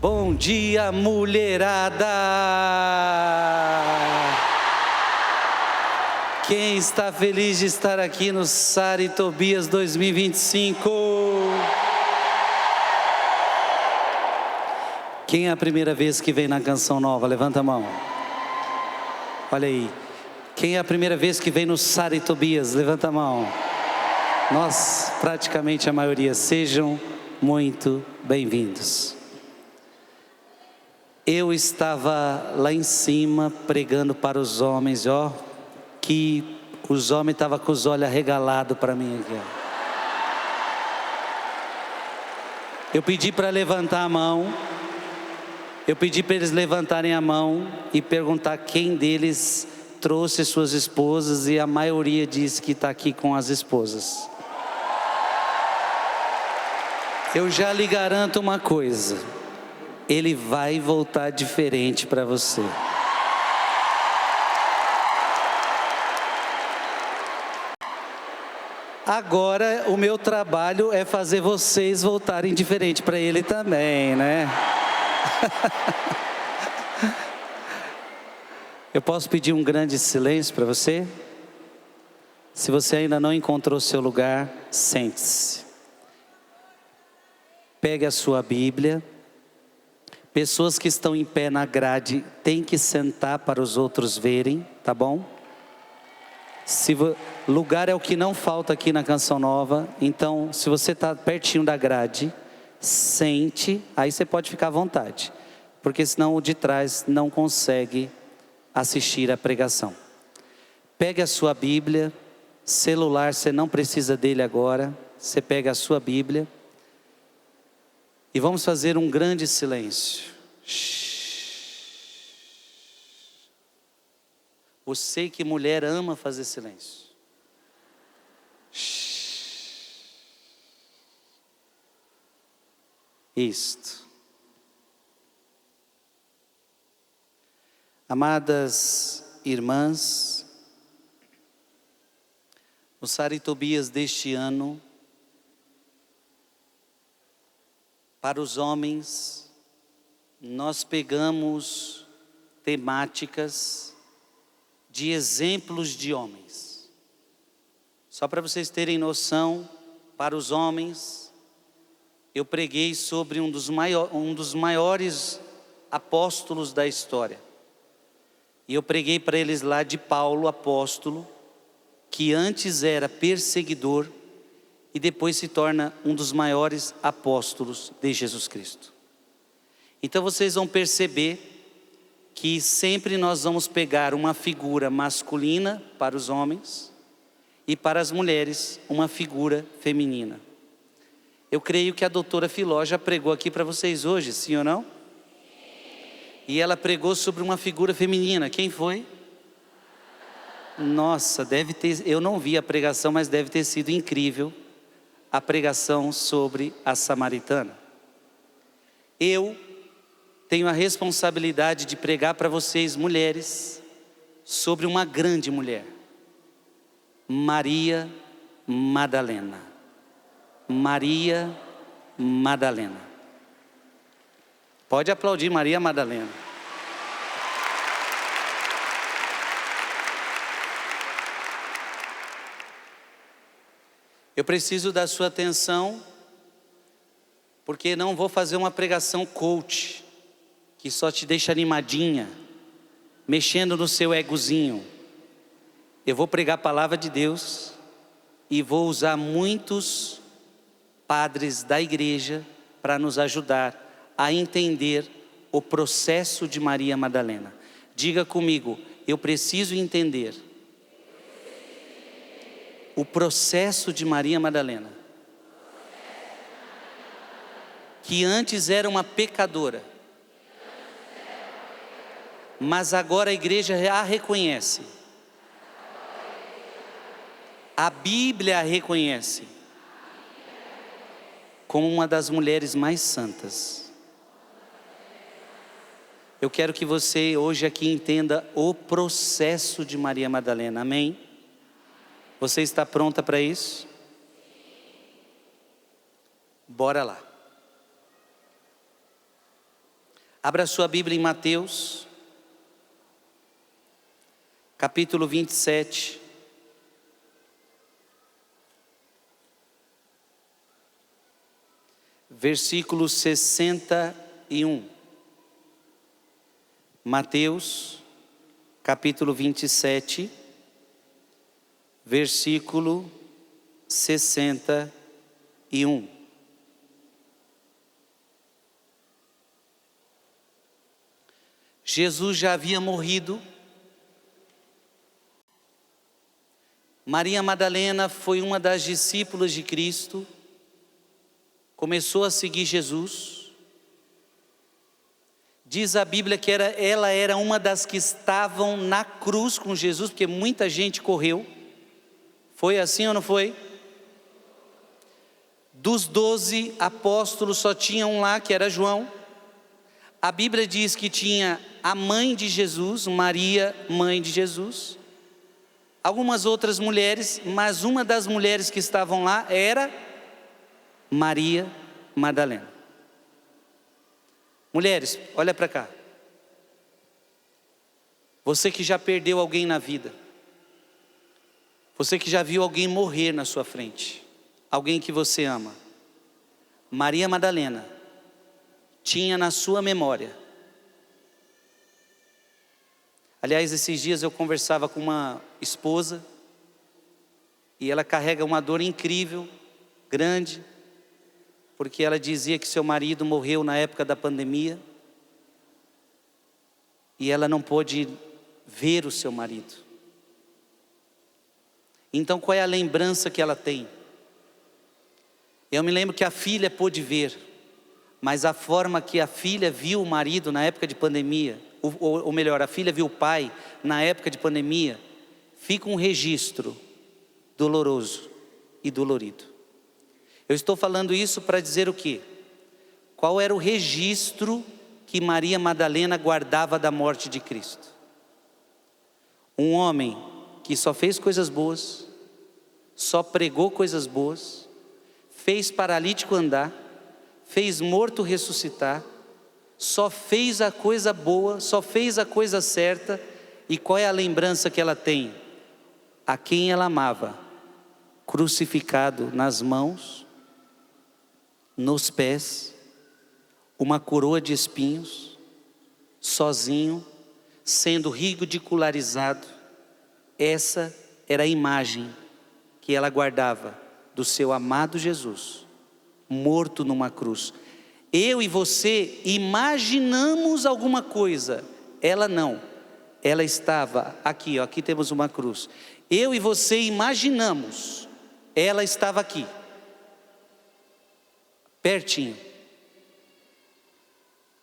Bom dia, mulherada! Quem está feliz de estar aqui no Sara e Tobias 2025? Quem é a primeira vez que vem na Canção Nova? Levanta a mão. Olha aí. Quem é a primeira vez que vem no Sara e Tobias? Levanta a mão. Nós, praticamente a maioria, sejam muito bem-vindos. Eu estava lá em cima pregando para os homens, que os homens estavam com os olhos arregalados para mim aqui, Eu pedi para levantar a mão, eu pedi para eles levantarem a mão e perguntar quem deles trouxe suas esposas, e a maioria disse que está aqui com as esposas. Eu já lhe garanto uma coisa, ele vai voltar diferente para você. Agora o meu trabalho é fazer vocês voltarem diferente para ele também, né? Eu posso pedir um grande silêncio para você? Se você ainda não encontrou seu lugar, sente-se. Pegue a sua Bíblia. Pessoas que estão em pé na grade têm que sentar para os outros verem, tá bom? Lugar é o que não falta aqui na Canção Nova. Então, se você está pertinho da grade, sente, aí você pode ficar à vontade, porque senão o de trás não consegue assistir a pregação. Pegue a sua Bíblia, celular você não precisa dele agora, você pega a sua Bíblia e vamos fazer um grande silêncio. Eu sei que mulher ama fazer silêncio. Isto. Amadas irmãs, o Sara e Tobias deste ano, para os homens, nós pegamos temáticas de exemplos de homens. Só para vocês terem noção, para os homens, eu preguei sobre um dos maiores apóstolos da história. E eu preguei para eles lá de Paulo, apóstolo, que antes era perseguidor e depois se torna um dos maiores apóstolos de Jesus Cristo. Então vocês vão perceber que sempre nós vamos pegar uma figura masculina para os homens e para as mulheres uma figura feminina. Eu creio que a doutora Filó já pregou aqui para vocês hoje, sim ou não? E ela pregou sobre uma figura feminina. Quem foi? Nossa, eu não vi a pregação, mas deve ter sido incrível a pregação sobre a samaritana. Eu tenho a responsabilidade de pregar para vocês, mulheres, sobre uma grande mulher, Maria Madalena. Maria Madalena. Pode aplaudir Maria Madalena. Eu preciso da sua atenção, porque não vou fazer uma pregação coach, que só te deixa animadinha, mexendo no seu egozinho. Eu vou pregar a palavra de Deus e vou usar muitos padres da igreja para nos ajudar a entender o processo de Maria Madalena. Diga comigo, eu preciso entender o processo de Maria Madalena, que antes era uma pecadora, mas agora a igreja a reconhece, a Bíblia a reconhece como uma das mulheres mais santas. Eu quero que você hoje aqui entenda o processo de Maria Madalena, amém? Você está pronta para isso? Bora lá. Abra sua Bíblia em Mateus, capítulo 27. Versículo 61. Mateus, capítulo 27, versículo 61. Jesus já havia morrido. Maria Madalena foi uma das discípulas de Cristo. Começou a seguir Jesus. Diz a Bíblia que ela era uma das que estavam na cruz com Jesus, porque muita gente correu. Foi assim ou não foi? Dos 12 apóstolos só tinha um lá, que era João. A Bíblia diz que tinha a mãe de Jesus, Maria, mãe de Jesus. Algumas outras mulheres, mas uma das mulheres que estavam lá era Maria Madalena. Mulheres, olha para cá. Você que já perdeu alguém na vida. Você que já viu alguém morrer na sua frente. Alguém que você ama. Maria Madalena tinha na sua memória. Aliás, esses dias eu conversava com uma esposa. E ela carrega uma dor incrível, grande. Porque ela dizia que seu marido morreu na época da pandemia. E ela não pôde ver o seu marido. Então qual é a lembrança que ela tem? Eu me lembro que a filha pôde ver. Mas a forma que a filha viu o marido na época de pandemia, ou melhor, a filha viu o pai na época de pandemia, fica um registro doloroso e dolorido. Eu estou falando isso para dizer o quê? Qual era o registro que Maria Madalena guardava da morte de Cristo? Um homem que só fez coisas boas, só pregou coisas boas, fez paralítico andar, fez morto ressuscitar, só fez a coisa boa, só fez a coisa certa. E qual é a lembrança que ela tem? A quem ela amava, crucificado nas mãos, nos pés, uma coroa de espinhos, sozinho, sendo ridicularizado. Essa era a imagem que ela guardava do seu amado Jesus, morto numa cruz. Eu e você imaginamos alguma coisa, ela não. Ela estava aqui, ó, aqui temos uma cruz. Eu e você imaginamos, ela estava aqui, pertinho.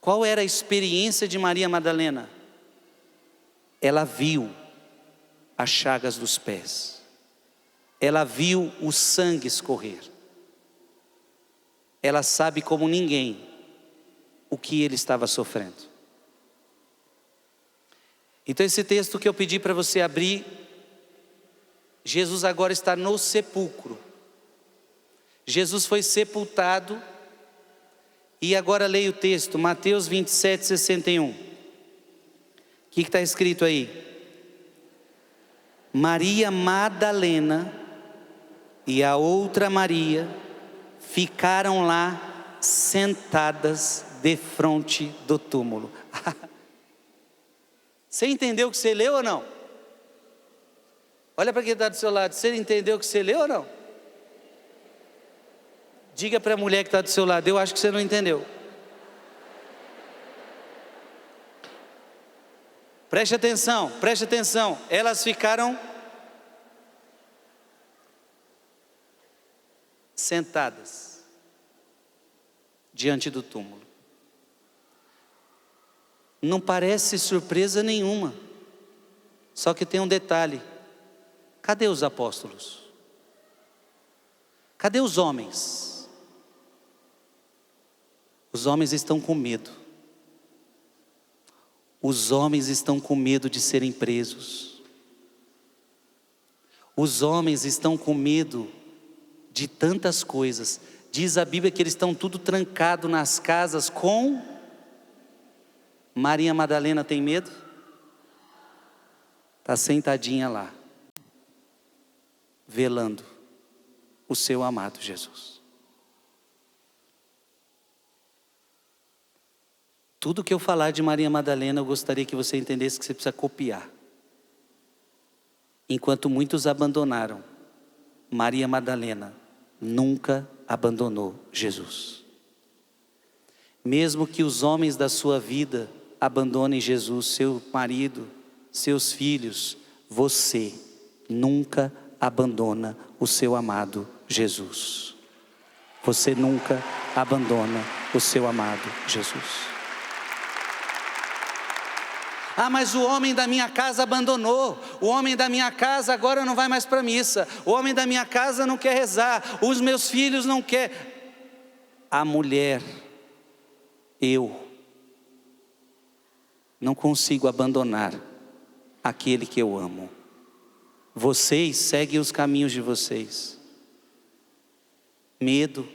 Qual era a experiência de Maria Madalena? Ela viu as chagas dos pés. Ela viu o sangue escorrer. Ela sabe como ninguém o que ele estava sofrendo. Então esse texto que eu pedi para você abrir, Jesus agora está no sepulcro. Jesus foi sepultado. E agora leia o texto, Mateus 27, 61. O que está escrito aí? Maria Madalena e a outra Maria ficaram lá sentadas defronte do túmulo. Você entendeu o que você leu ou não? Olha para quem está do seu lado, você entendeu o que você leu ou não? Diga para a mulher que está do seu lado, eu acho que você não entendeu. Preste atenção, preste atenção. Elas ficaram sentadas diante do túmulo. Não parece surpresa nenhuma. Só que tem um detalhe. Cadê os apóstolos? Cadê os homens? Os homens estão com medo. Os homens estão com medo de serem presos. Os homens estão com medo de tantas coisas. Diz a Bíblia que eles estão tudo trancado nas casas com Maria Madalena tem medo? Está sentadinha lá, velando o seu amado Jesus. Tudo que eu falar de Maria Madalena, eu gostaria que você entendesse que você precisa copiar. Enquanto muitos abandonaram, Maria Madalena nunca abandonou Jesus. Mesmo que os homens da sua vida abandonem Jesus, seu marido, seus filhos, você nunca abandona o seu amado Jesus. Você nunca abandona o seu amado Jesus. Ah, mas o homem da minha casa abandonou. O homem da minha casa agora não vai mais para a missa. O homem da minha casa não quer rezar. Os meus filhos não querem. A mulher, eu não consigo abandonar aquele que eu amo. Vocês seguem os caminhos de vocês. Medo,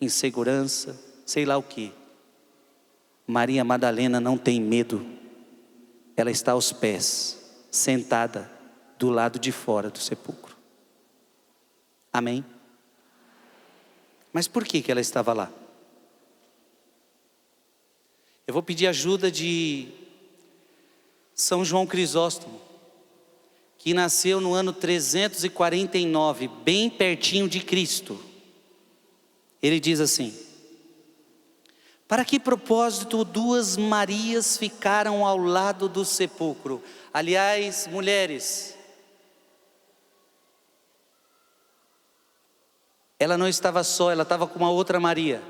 insegurança, sei lá o que. Maria Madalena não tem medo. Ela está aos pés, sentada do lado de fora do sepulcro. Amém? Mas por que ela estava lá? Eu vou pedir ajuda de São João Crisóstomo, que nasceu no ano 349, bem pertinho de Cristo. Ele diz assim: para que propósito duas Marias ficaram ao lado do sepulcro? Aliás, mulheres, ela não estava só, ela estava com uma outra Maria.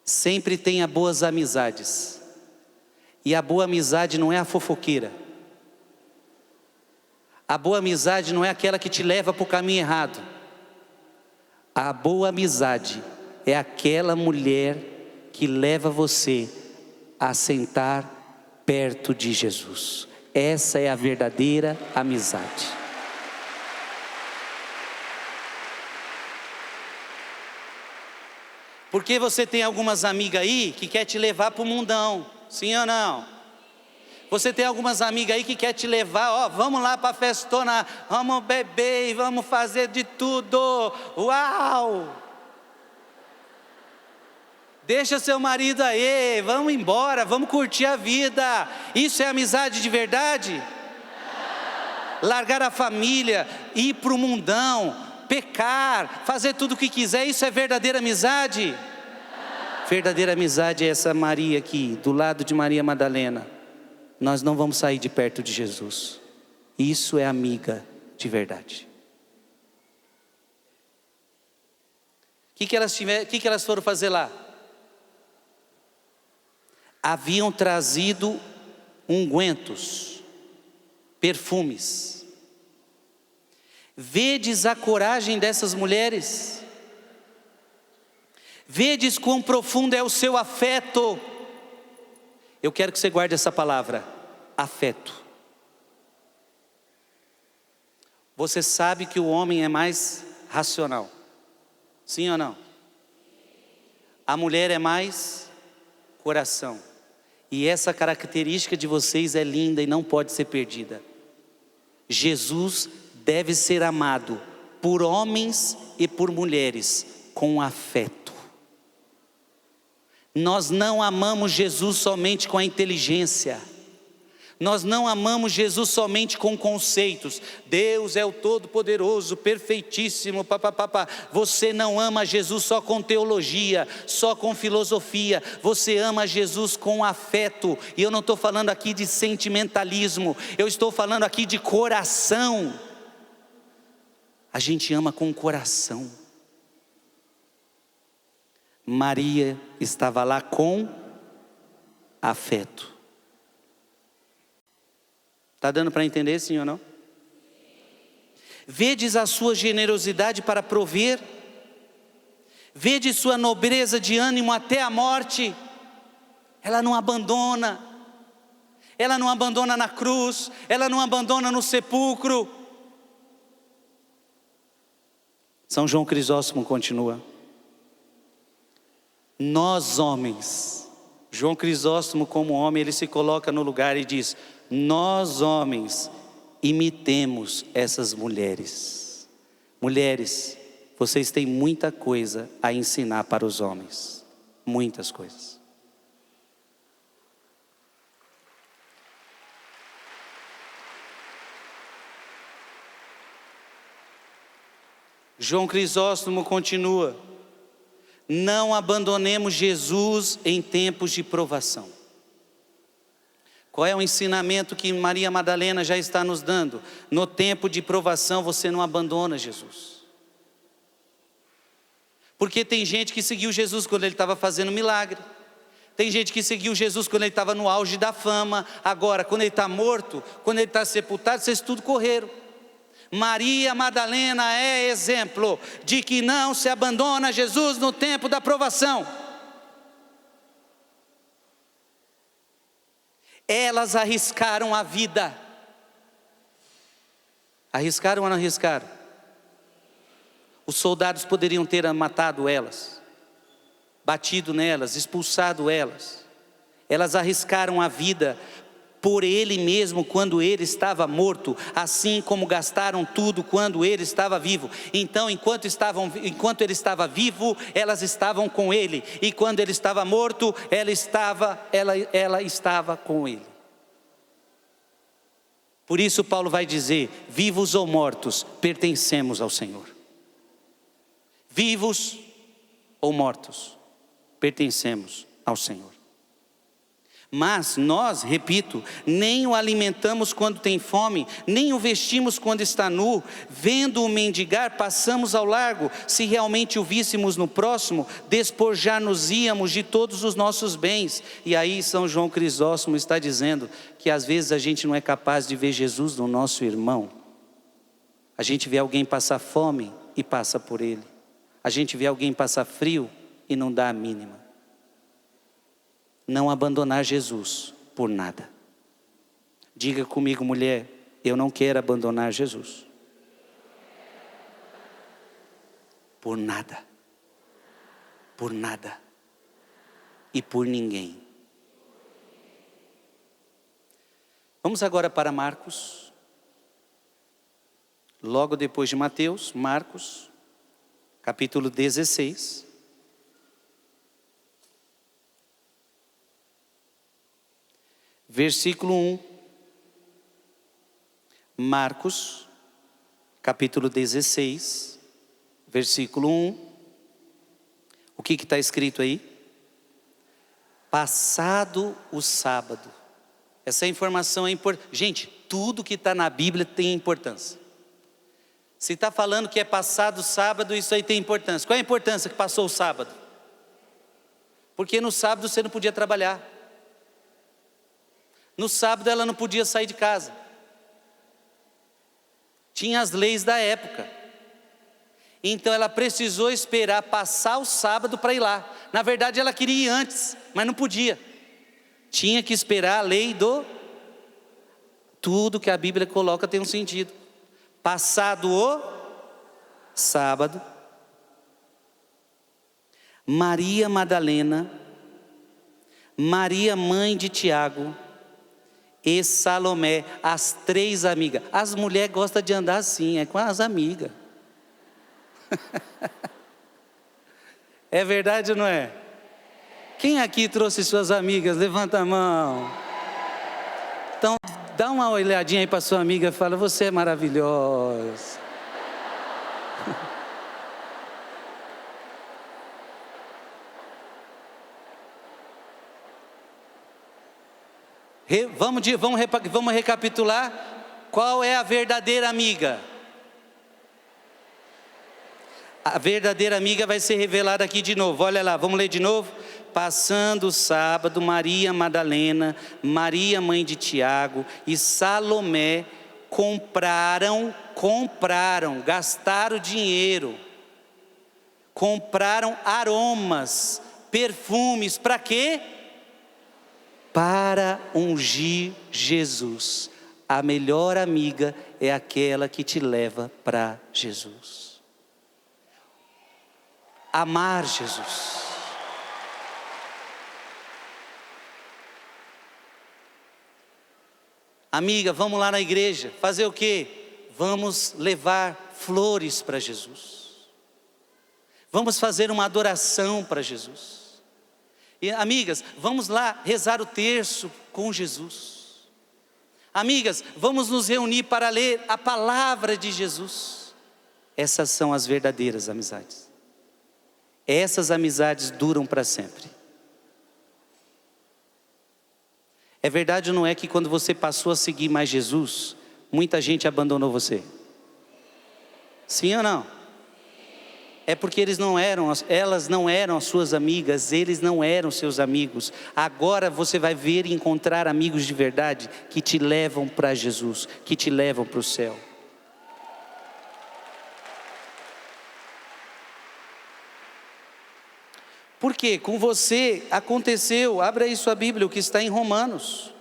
Sempre tenha boas amizades. E a boa amizade não é a fofoqueira. A boa amizade não é aquela que te leva para o caminho errado. A boa amizade é aquela mulher que leva você a sentar perto de Jesus. Essa é a verdadeira amizade. Porque você tem algumas amigas aí que quer te levar para o mundão, sim ou não? Você tem algumas amigas aí que quer te levar, ó, vamos lá para a festona, vamos beber e vamos fazer de tudo, uau! Deixa seu marido aí, vamos embora, vamos curtir a vida. Isso é amizade de verdade? Largar a família, ir para o mundão, pecar, fazer tudo o que quiser, isso é verdadeira amizade? Verdadeira amizade é essa Maria aqui, do lado de Maria Madalena. Nós não vamos sair de perto de Jesus. Isso é amiga de verdade. O que elas foram fazer lá? Haviam trazido ungüentos, perfumes. Vedes a coragem dessas mulheres? Vedes quão profundo é o seu afeto? Eu quero que você guarde essa palavra, afeto. Você sabe que o homem é mais racional, sim ou não? A mulher é mais coração. E essa característica de vocês é linda e não pode ser perdida. Jesus deve ser amado por homens e por mulheres com afeto. Nós não amamos Jesus somente com a inteligência. Nós não amamos Jesus somente com conceitos. Deus é o Todo-Poderoso, perfeitíssimo, papapá. Você não ama Jesus só com teologia, só com filosofia. Você ama Jesus com afeto. E eu não estou falando aqui de sentimentalismo. Eu estou falando aqui de coração. A gente ama com o coração. Maria estava lá com afeto. Está dando para entender, sim ou não? Vedes a sua generosidade para prover, vedes sua nobreza de ânimo até a morte. Ela não abandona, ela não abandona na cruz, ela não abandona no sepulcro. São João Crisóstomo continua: nós homens João Crisóstomo, como homem, ele se coloca no lugar e diz: nós homens imitemos essas mulheres. Mulheres, vocês têm muita coisa a ensinar para os homens, muitas coisas. João Crisóstomo continua: não abandonemos Jesus em tempos de provação. Qual é o ensinamento que Maria Madalena já está nos dando? No tempo de provação você não abandona Jesus. Porque tem gente que seguiu Jesus quando ele estava fazendo milagre. Tem gente que seguiu Jesus quando ele estava no auge da fama. Agora, quando ele está morto, quando ele está sepultado, vocês tudo correram. Maria Madalena é exemplo de que não se abandona Jesus no tempo da provação. Elas arriscaram a vida. Arriscaram ou não arriscaram? Os soldados poderiam ter matado elas, batido nelas, expulsado elas. Elas arriscaram a vida por ele mesmo quando ele estava morto, assim como gastaram tudo quando ele estava vivo. Então, enquanto ele estava vivo, elas estavam com ele, e quando ele estava morto, ela estava com ele. Por isso Paulo vai dizer: vivos ou mortos, pertencemos ao Senhor. Vivos ou mortos, pertencemos ao Senhor. Mas nós, repito, nem o alimentamos quando tem fome, nem o vestimos quando está nu. Vendo-o mendigar, passamos ao largo. Se realmente o víssemos no próximo, despojar-nos-íamos de todos os nossos bens. E aí São João Crisóstomo está dizendo que às vezes a gente não é capaz de ver Jesus no nosso irmão. A gente vê alguém passar fome e passa por ele. A gente vê alguém passar frio e não dá a mínima. Não abandonar Jesus por nada. Diga comigo, mulher: eu não quero abandonar Jesus por nada, por nada e por ninguém. Vamos agora para Marcos, logo depois de Mateus. Marcos, capítulo 16. Versículo 1, Marcos, capítulo 16, versículo 1, o que está escrito aí? Passado o sábado. Essa informação é importante. Gente, tudo que está na Bíblia tem importância. Se está falando que é passado o sábado, isso aí tem importância. Qual é a importância que passou o sábado? Porque no sábado você não podia trabalhar. No sábado ela não podia sair de casa. Tinha as leis da época. Então ela precisou esperar passar o sábado para ir lá. Na verdade ela queria ir antes, mas não podia. Tinha que esperar a lei do... Tudo que a Bíblia coloca tem um sentido. Passado o sábado, Maria Madalena, Maria mãe de Tiago e Salomé, as três amigas. As mulheres gostam de andar assim, é com as amigas. É verdade ou não é? Quem aqui trouxe suas amigas? Levanta a mão. Então, dá uma olhadinha aí para sua amiga e fala: você é maravilhosa. Vamos recapitular. Qual é a verdadeira amiga? A verdadeira amiga vai ser revelada aqui de novo. Olha lá, vamos ler de novo. Passando o sábado, Maria Madalena, Maria mãe de Tiago e Salomé gastaram dinheiro, compraram aromas, perfumes. Para quê? Para ungir Jesus. A melhor amiga é aquela que te leva para Jesus. Amar Jesus. Amiga, vamos lá na igreja, fazer o quê? Vamos levar flores para Jesus. Vamos fazer uma adoração para Jesus. E, amigas, vamos lá rezar o terço com Jesus. Amigas, vamos nos reunir para ler a palavra de Jesus. Essas são as verdadeiras amizades. Essas amizades duram para sempre. É verdade ou não é que quando você passou a seguir mais Jesus, muita gente abandonou você? Sim ou não? É porque elas não eram as suas amigas, eles não eram seus amigos. Agora você vai ver e encontrar amigos de verdade que te levam para Jesus, que te levam para o céu. Porque com você aconteceu, abra aí sua Bíblia, o que está em Romanos.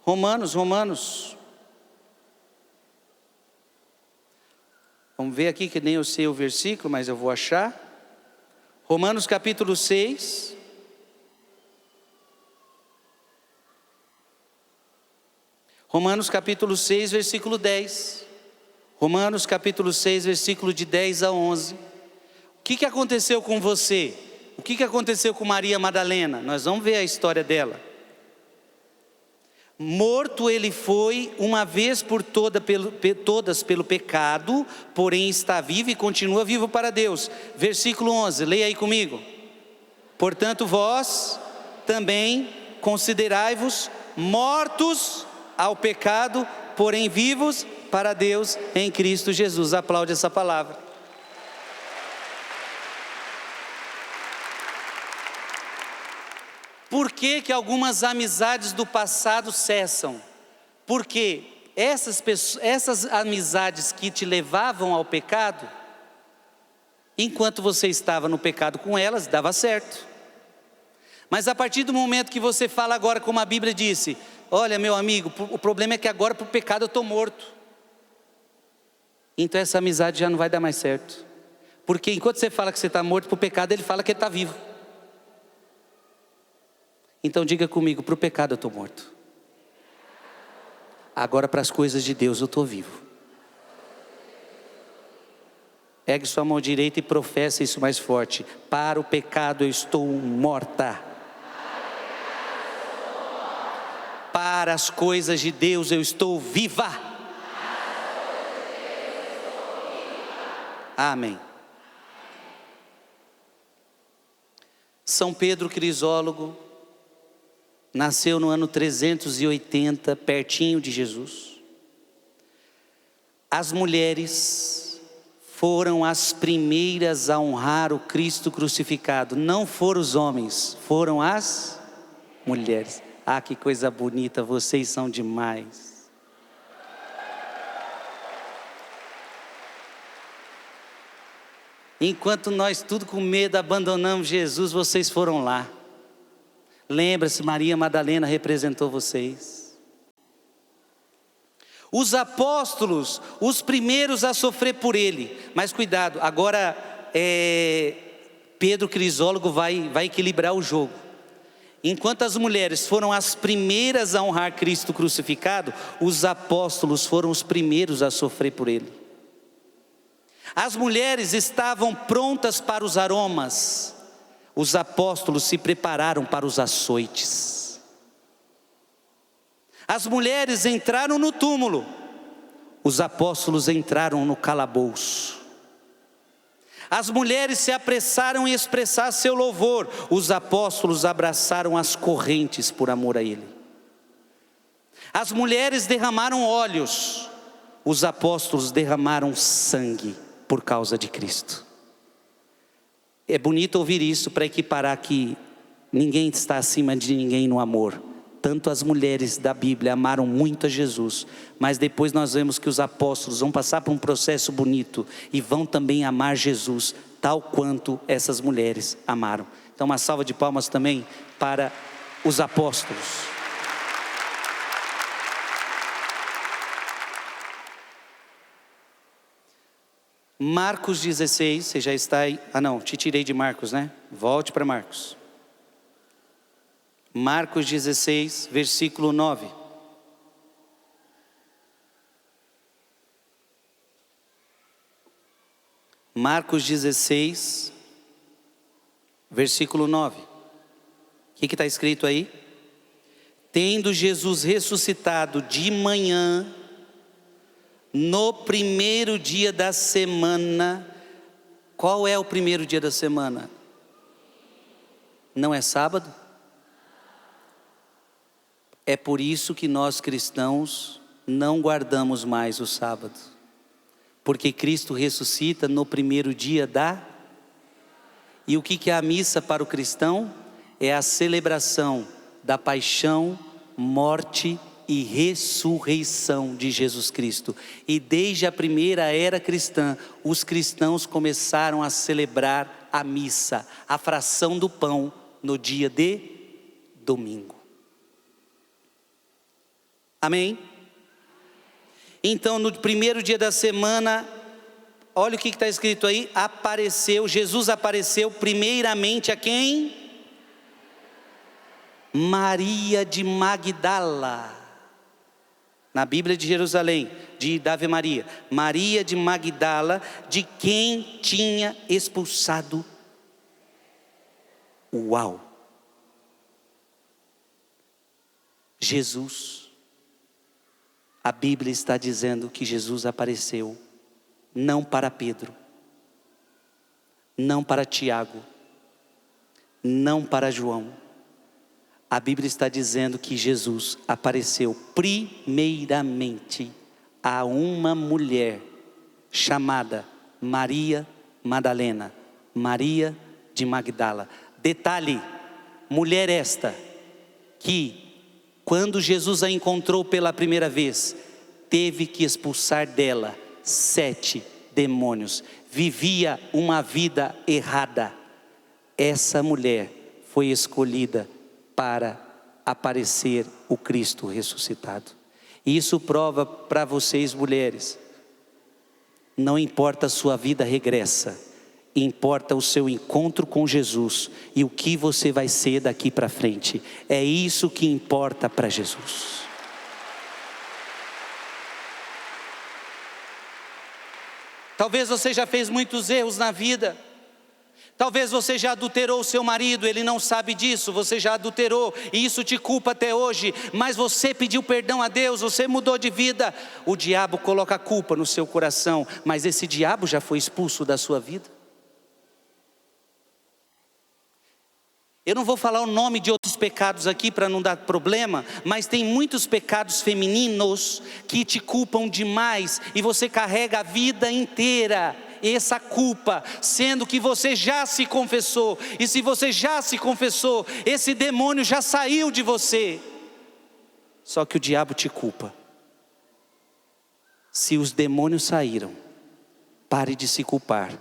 Romanos. Vamos ver aqui que nem eu sei o versículo, mas eu vou achar. Romanos capítulo 6. Romanos capítulo 6, versículo 10. Romanos capítulo 6, versículo de 10 a 11. O que aconteceu com você? O que aconteceu com Maria Madalena? Nós vamos ver a história dela. Morto ele foi uma vez por todas pelo pecado, porém está vivo e continua vivo para Deus. Versículo 11, leia aí comigo. Portanto vós também considerai-vos mortos ao pecado, porém vivos para Deus em Cristo Jesus. Aplaude essa palavra. Por que algumas amizades do passado cessam? Porque essas amizades que te levavam ao pecado, enquanto você estava no pecado com elas, dava certo. Mas a partir do momento que você fala agora, como a Bíblia disse, olha meu amigo, o problema é que agora para o pecado eu estou morto. Então essa amizade já não vai dar mais certo. Porque enquanto você fala que você está morto para o pecado, ele fala que ele está vivo. Então diga comigo, para o pecado eu estou morto. Agora para as coisas de Deus eu estou vivo. Pegue sua mão direita e professa isso mais forte. Para o pecado eu estou morta. Para as coisas de Deus eu estou viva. Amém. São Pedro Crisólogo nasceu no ano 380, pertinho de Jesus. As mulheres foram as primeiras a honrar o Cristo crucificado. Não foram os homens, foram as mulheres. Ah, que coisa bonita, vocês são demais. Enquanto nós tudo com medo abandonamos Jesus, vocês foram lá. Lembra-se, Maria Madalena representou vocês. Os apóstolos, os primeiros a sofrer por ele. Mas cuidado, agora Pedro Crisólogo vai equilibrar o jogo. Enquanto as mulheres foram as primeiras a honrar Cristo crucificado, os apóstolos foram os primeiros a sofrer por ele. As mulheres estavam prontas para os aromas. Os apóstolos se prepararam para os açoites. As mulheres entraram no túmulo. Os apóstolos entraram no calabouço. As mulheres se apressaram em expressar seu louvor. Os apóstolos abraçaram as correntes por amor a ele. As mulheres derramaram óleos. Os apóstolos derramaram sangue por causa de Cristo. É bonito ouvir isso para equiparar que ninguém está acima de ninguém no amor. Tanto as mulheres da Bíblia amaram muito a Jesus, mas depois nós vemos que os apóstolos vão passar por um processo bonito e vão também amar Jesus, tal quanto essas mulheres amaram. Então uma salva de palmas também para os apóstolos. Marcos 16, você já está aí? Ah não, te tirei de Marcos, né? Volte para Marcos. Marcos 16, versículo 9. Marcos 16, versículo 9. O que está escrito aí? Tendo Jesus ressuscitado de manhã, no primeiro dia da semana. Qual é o primeiro dia da semana? Não é sábado? É por isso que nós cristãos não guardamos mais o sábado. Porque Cristo ressuscita no primeiro dia da... E o que é a missa para o cristão? É a celebração da paixão, morte e ressurreição de Jesus Cristo. E desde a primeira era cristã, os cristãos começaram a celebrar a missa, a fração do pão, no dia de domingo. Amém? Então, no primeiro dia da semana, olha o que está escrito aí: Jesus apareceu primeiramente a quem? Maria de Magdala. Na Bíblia de Jerusalém, da Ave Maria, Maria de Magdala, de quem tinha expulsado. Uau! Jesus. A Bíblia está dizendo que Jesus apareceu não para Pedro, não para Tiago, não para João. A Bíblia está dizendo que Jesus apareceu primeiramente a uma mulher chamada Maria Madalena, Maria de Magdala. Detalhe, mulher esta que, quando Jesus a encontrou pela primeira vez, teve que expulsar dela 7 demônios. Vivia uma vida errada. Essa mulher foi escolhida para aparecer o Cristo ressuscitado. E isso prova para vocês, mulheres, não importa a sua vida regressa, importa o seu encontro com Jesus e o que você vai ser daqui para frente. É isso que importa para Jesus. Talvez você já fez muitos erros na vida. Talvez você já adulterou o seu marido, ele não sabe disso, você já adulterou e isso te culpa até hoje, mas você pediu perdão a Deus, você mudou de vida. O diabo coloca a culpa no seu coração, mas esse diabo já foi expulso da sua vida. Eu não vou falar o nome de outros pecados aqui para não dar problema, mas tem muitos pecados femininos que te culpam demais e você carrega a vida inteira essa culpa, sendo que você já se confessou. E se você já se confessou, esse demônio já saiu de você. Só que o diabo te culpa. Se os demônios saíram, pare de se culpar.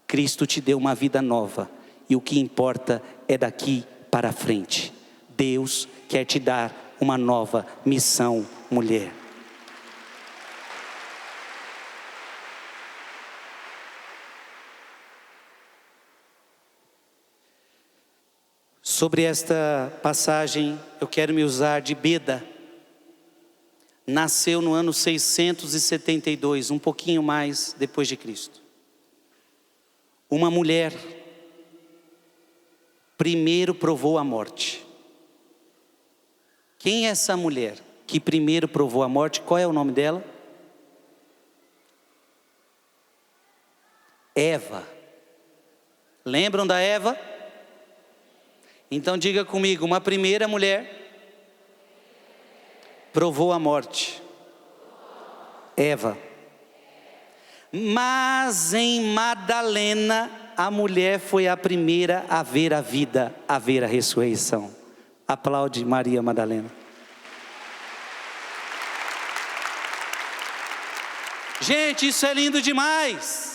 Cristo te deu uma vida nova e o que importa é daqui para frente. Deus quer te dar uma nova missão, mulher. Sobre esta passagem, eu quero me usar de Beda. Nasceu no ano 672, um pouquinho mais depois de Cristo. Uma mulher primeiro provou a morte. Quem é essa mulher que primeiro provou a morte? Qual é o nome dela? Eva. Lembram da Eva? Então diga comigo, uma primeira mulher provou a morte. Eva. Mas em Madalena, a mulher foi a primeira a ver a vida, a ver a ressurreição. Aplaude Maria Madalena. Gente, isso é lindo demais.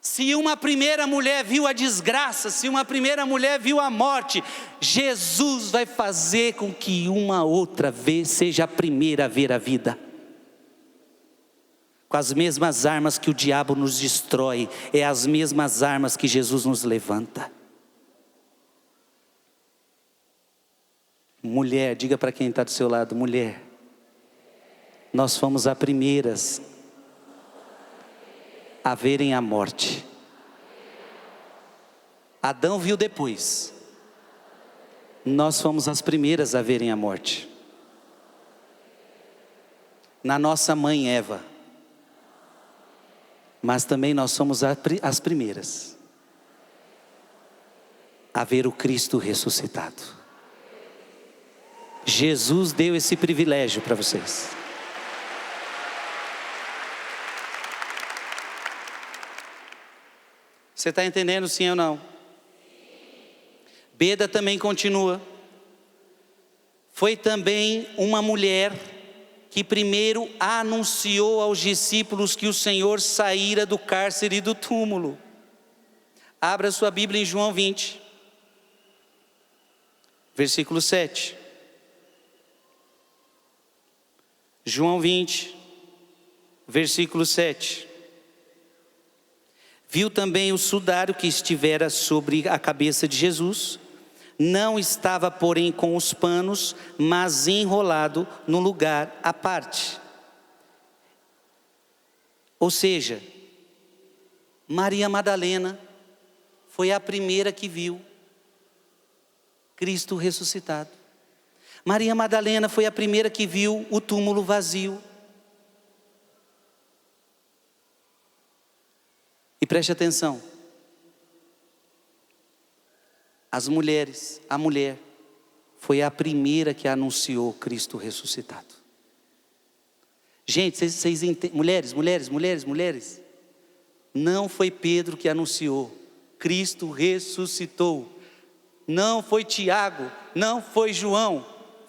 Se uma primeira mulher viu a desgraça, se uma primeira mulher viu a morte, Jesus vai fazer com que uma outra vez seja a primeira a ver a vida. Com as mesmas armas que o diabo nos destrói, é as mesmas armas que Jesus nos levanta. Mulher, diga para quem está do seu lado, mulher, nós fomos as primeiras a verem a morte. Adão viu depois. Nós fomos as primeiras a verem a morte. Na nossa mãe Eva. Mas também nós somos as primeiras a ver o Cristo ressuscitado. Jesus deu esse privilégio para vocês. Você está entendendo, sim ou não? Beda também continua. Foi também uma mulher que primeiro anunciou aos discípulos que o Senhor saíra do cárcere e do túmulo. Abra sua Bíblia em João 20, versículo 7. João 20, versículo 7. Viu também o sudário que estivera sobre a cabeça de Jesus. Não estava, porém, com os panos, mas enrolado no lugar à parte. Ou seja, Maria Madalena foi a primeira que viu Cristo ressuscitado. Maria Madalena foi a primeira que viu o túmulo vazio. E preste atenção. A mulher foi a primeira que anunciou Cristo ressuscitado. Gente, vocês entendem? Mulheres. Não foi Pedro que anunciou, Cristo ressuscitou. Não foi Tiago, não foi João,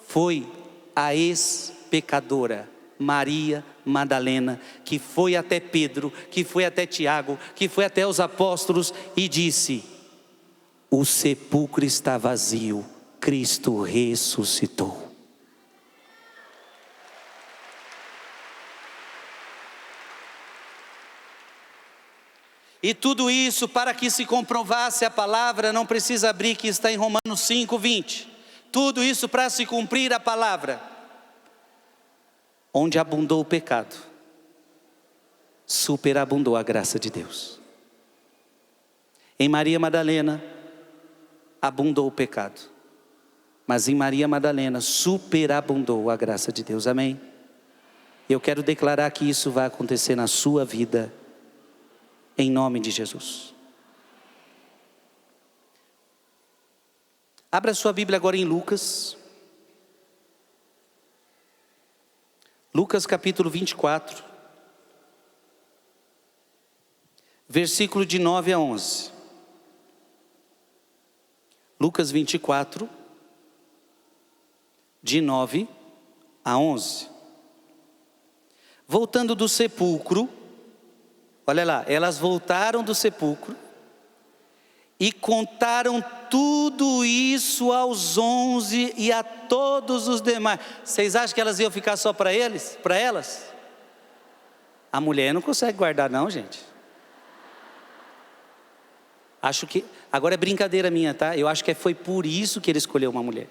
foi a ex-pecadora Maria Madalena, que foi até Pedro, que foi até Tiago, que foi até os apóstolos e disse: o sepulcro está vazio, Cristo ressuscitou. E tudo isso para que se comprovasse a palavra, não precisa abrir, que está em Romanos 5:20. Tudo isso para se cumprir a palavra. Onde abundou o pecado, superabundou a graça de Deus. Em Maria Madalena abundou o pecado, mas em Maria Madalena superabundou a graça de Deus. Amém? Eu quero declarar que isso vai acontecer na sua vida, em nome de Jesus. Abra sua Bíblia agora em Lucas. Lucas capítulo 24. Versículo de 9 a 11. Lucas 24, de 9 a 11. Voltando do sepulcro, olha lá, elas voltaram do sepulcro e contaram tudo isso aos 11 e a todos os demais. Vocês acham que elas iam ficar só para eles? Para elas? A mulher não consegue guardar não, gente. Acho que, agora é brincadeira minha, tá? Eu acho que foi por isso que ele escolheu uma mulher.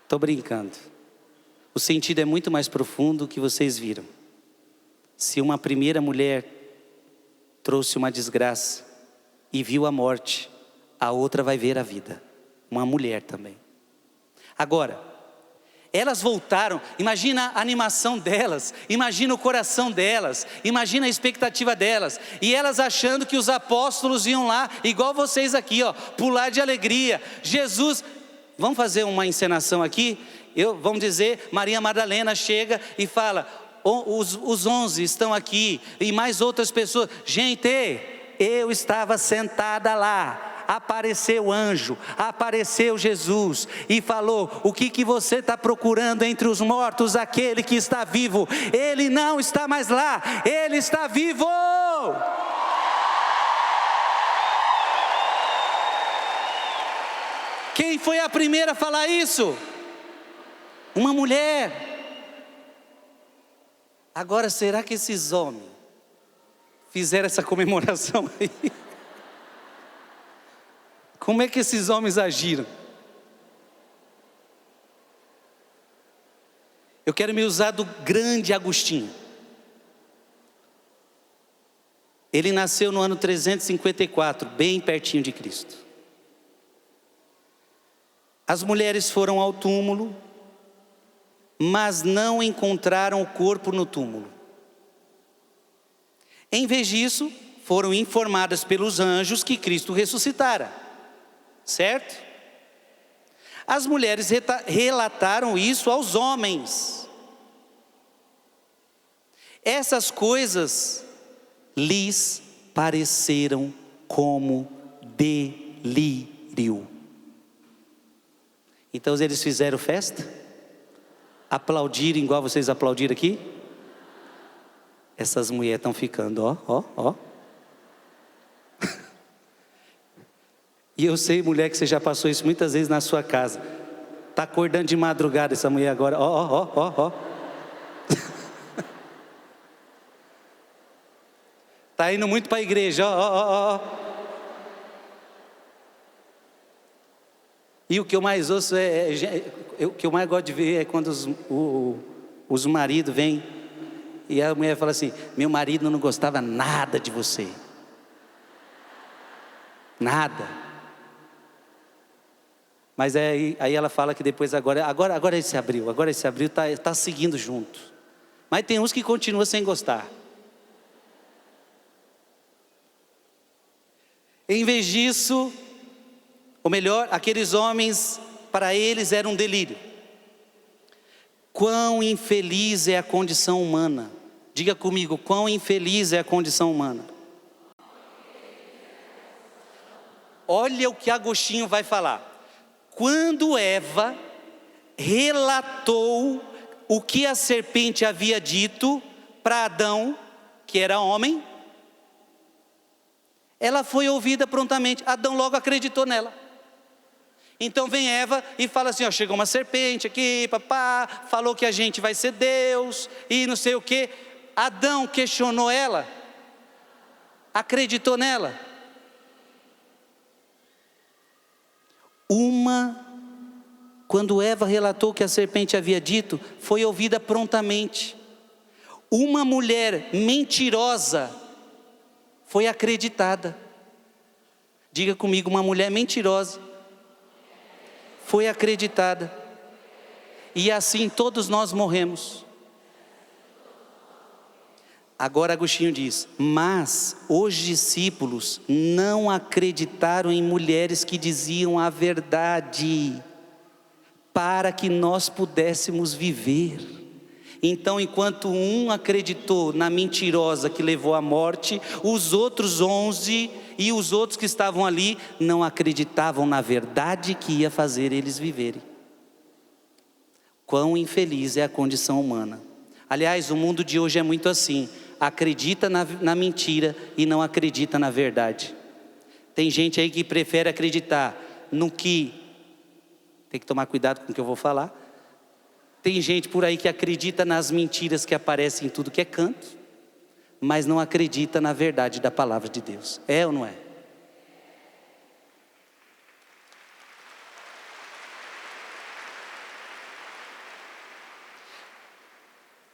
Estou brincando. O sentido é muito mais profundo que vocês viram. Se uma primeira mulher trouxe uma desgraça e viu a morte, a outra vai ver a vida. Uma mulher também. Agora, elas voltaram, imagina a animação delas, imagina o coração delas, imagina a expectativa delas, e elas achando que os apóstolos iam lá, igual vocês aqui, ó, pular de alegria. Jesus, vamos fazer uma encenação aqui? Vamos dizer, Maria Madalena chega e fala: os 11 estão aqui, e mais outras pessoas. Gente, eu estava sentada lá. Apareceu o anjo, apareceu Jesus e falou: o que você está procurando entre os mortos? Aquele que está vivo. Ele não está mais lá, ele está vivo. Quem foi a primeira a falar isso? Uma mulher. Agora, será que esses homens fizeram essa comemoração aí? Como é que esses homens agiram? Eu quero me usar do grande Agostinho. Ele nasceu no ano 354, bem pertinho de Cristo. As mulheres foram ao túmulo, mas não encontraram o corpo no túmulo. Em vez disso, foram informadas pelos anjos que Cristo ressuscitara, certo? As mulheres relataram isso aos homens. Essas coisas lhes pareceram como delírio. Então eles fizeram festa? Aplaudiram igual vocês aplaudiram aqui? Essas mulheres estão ficando, ó. E eu sei, mulher, que você já passou isso muitas vezes na sua casa. Está acordando de madrugada essa mulher agora, ó. Está indo muito para a igreja, ó. E o que eu mais ouço o que eu mais gosto de ver é quando os maridos vêm e a mulher fala assim: meu marido não gostava nada de você. Nada. Mas aí ela fala que depois agora ele se abriu, está seguindo junto. Mas tem uns que continuam sem gostar. Em vez disso, ou melhor, aqueles homens, para eles era um delírio. Quão infeliz é a condição humana. Diga comigo, quão infeliz é a condição humana. Olha o que Agostinho vai falar. Quando Eva relatou o que a serpente havia dito para Adão, que era homem, ela foi ouvida prontamente. Adão logo acreditou nela. Então vem Eva e fala assim: ó, chegou uma serpente aqui, papá, falou que a gente vai ser Deus e não sei o que. Adão questionou ela, acreditou nela. Quando Eva relatou o que a serpente havia dito, foi ouvida prontamente. Uma mulher mentirosa foi acreditada. Diga comigo, uma mulher mentirosa foi acreditada. E assim todos nós morremos. Agora Agostinho diz: mas os discípulos não acreditaram em mulheres que diziam a verdade, para que nós pudéssemos viver. Então, enquanto um acreditou na mentirosa que levou à morte, os outros 11 e os outros que estavam ali não acreditavam na verdade que ia fazer eles viverem. Quão infeliz é a condição humana. Aliás, o mundo de hoje é muito assim. Acredita na mentira e não acredita na verdade. Tem gente aí que prefere acreditar no que... Tem que tomar cuidado com o que eu vou falar. Tem gente por aí que acredita nas mentiras que aparecem em tudo que é canto, mas não acredita na verdade da palavra de Deus. É ou não é?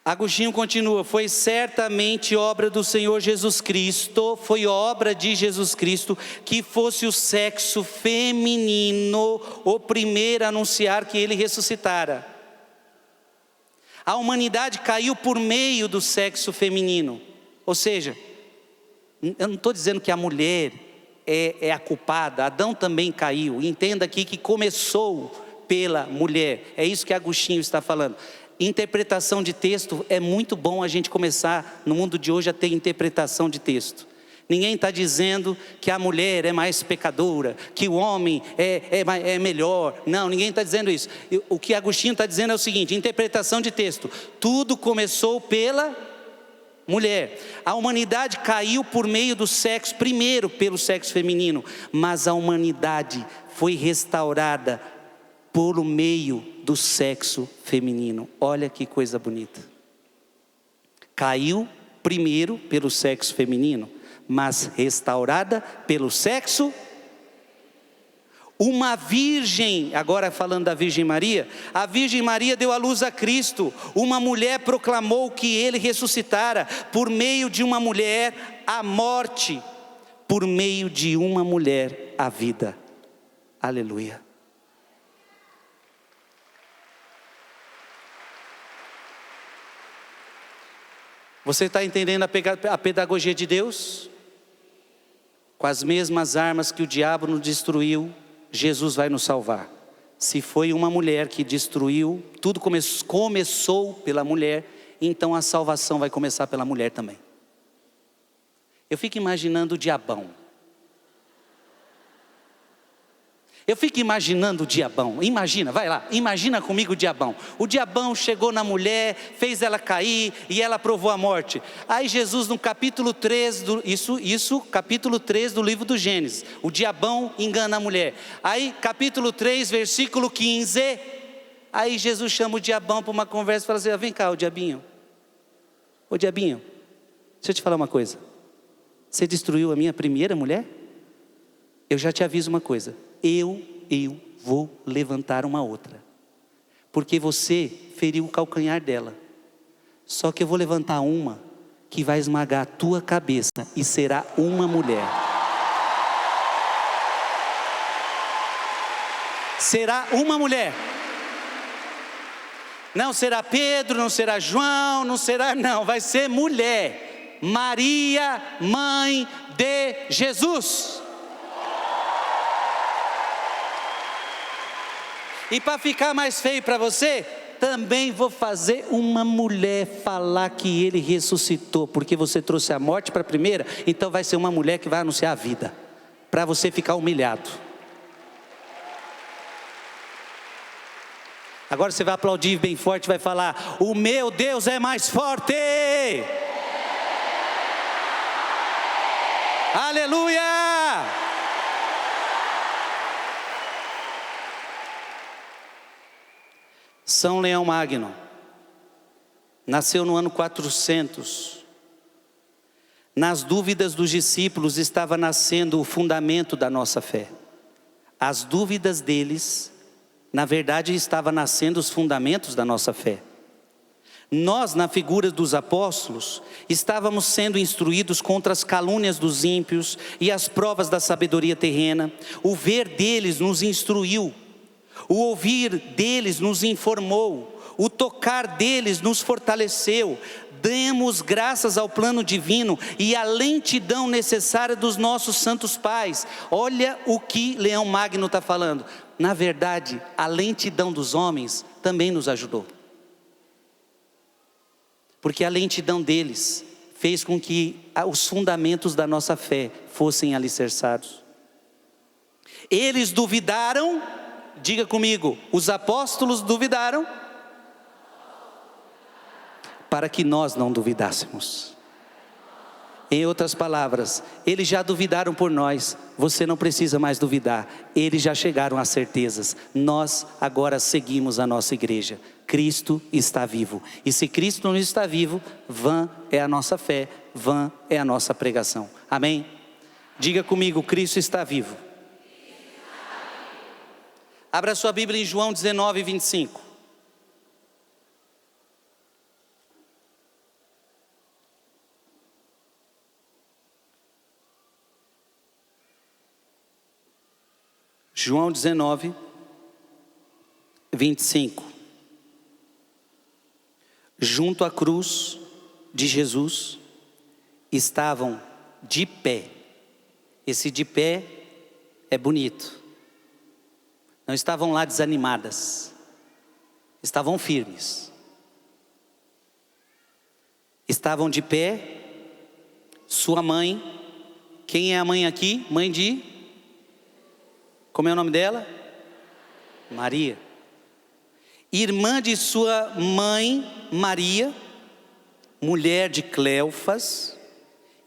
Agostinho continua: foi certamente obra do Senhor Jesus Cristo, foi obra de Jesus Cristo, que fosse o sexo feminino o primeiro a anunciar que ele ressuscitara. A humanidade caiu por meio do sexo feminino. Ou seja, eu não estou dizendo que a mulher é a culpada, Adão também caiu. Entenda aqui que começou pela mulher, é isso que Agostinho está falando. Interpretação de texto, é muito bom a gente começar no mundo de hoje a ter interpretação de texto. Ninguém está dizendo que a mulher é mais pecadora, que o homem é melhor. Não, ninguém está dizendo isso. O que Agostinho está dizendo é o seguinte: interpretação de texto. Tudo começou pela mulher. A humanidade caiu por meio do sexo, primeiro pelo sexo feminino, mas a humanidade foi restaurada por meio do sexo feminino. Olha que coisa bonita. Caiu primeiro pelo sexo feminino, mas restaurada pelo sexo. Uma virgem, agora falando da Virgem Maria, a Virgem Maria deu à luz a Cristo. Uma mulher proclamou que ele ressuscitara. Por meio de uma mulher, a morte. Por meio de uma mulher, a vida. Aleluia. Você está entendendo a pedagogia de Deus? Com as mesmas armas que o diabo nos destruiu, Jesus vai nos salvar. Se foi uma mulher que destruiu, tudo começou pela mulher, então a salvação vai começar pela mulher também. Eu fico imaginando o diabão. Imagina, vai lá, imagina comigo o diabão. O diabão chegou na mulher, fez ela cair e ela provou a morte. Aí Jesus no capítulo 3, capítulo 3 do livro do Gênesis, o diabão engana a mulher. Aí capítulo 3, versículo 15, aí Jesus chama o diabão para uma conversa e fala assim: vem cá, ô diabinho, deixa eu te falar uma coisa. Você destruiu a minha primeira mulher? Eu já te aviso uma coisa. Eu vou levantar uma outra, porque você feriu o calcanhar dela. Só que eu vou levantar uma que vai esmagar a tua cabeça e será uma mulher. Será uma mulher. Não será Pedro, não será João, não, vai ser mulher. Maria, mãe de Jesus. E para ficar mais feio para você, também vou fazer uma mulher falar que ele ressuscitou, porque você trouxe a morte para a primeira, então vai ser uma mulher que vai anunciar a vida, para você ficar humilhado. Agora você vai aplaudir bem forte e vai falar: o meu Deus é mais forte! Aleluia! São Leão Magno nasceu no ano 400. Nas dúvidas dos discípulos estava nascendo o fundamento da nossa fé. As dúvidas deles, na verdade, estava nascendo os fundamentos da nossa fé. Nós, na figura dos apóstolos, estávamos sendo instruídos contra as calúnias dos ímpios e as provas da sabedoria terrena. O ver deles nos instruiu. O ouvir deles nos informou, o tocar deles nos fortaleceu. Demos graças ao plano divino e à lentidão necessária dos nossos santos pais. Olha o que Leão Magno está falando. Na verdade, a lentidão dos homens também nos ajudou. Porque a lentidão deles fez com que os fundamentos da nossa fé fossem alicerçados. Eles duvidaram. Diga comigo, os apóstolos duvidaram para que nós não duvidássemos. Em outras palavras, eles já duvidaram por nós, você não precisa mais duvidar. Eles já chegaram às certezas. Nós agora seguimos a nossa igreja. Cristo está vivo. E se Cristo não está vivo, vã é a nossa fé, vã é a nossa pregação. Amém? Diga comigo, Cristo está vivo. Abra sua Bíblia em João 19, 25. João 19, 25. Junto à cruz de Jesus estavam de pé. Esse de pé é bonito. Não estavam lá desanimadas, estavam firmes. Estavam de pé, sua mãe. Quem é a mãe aqui? Mãe de? Como é o nome dela? Maria. Irmã de sua mãe, Maria, mulher de Cleofas.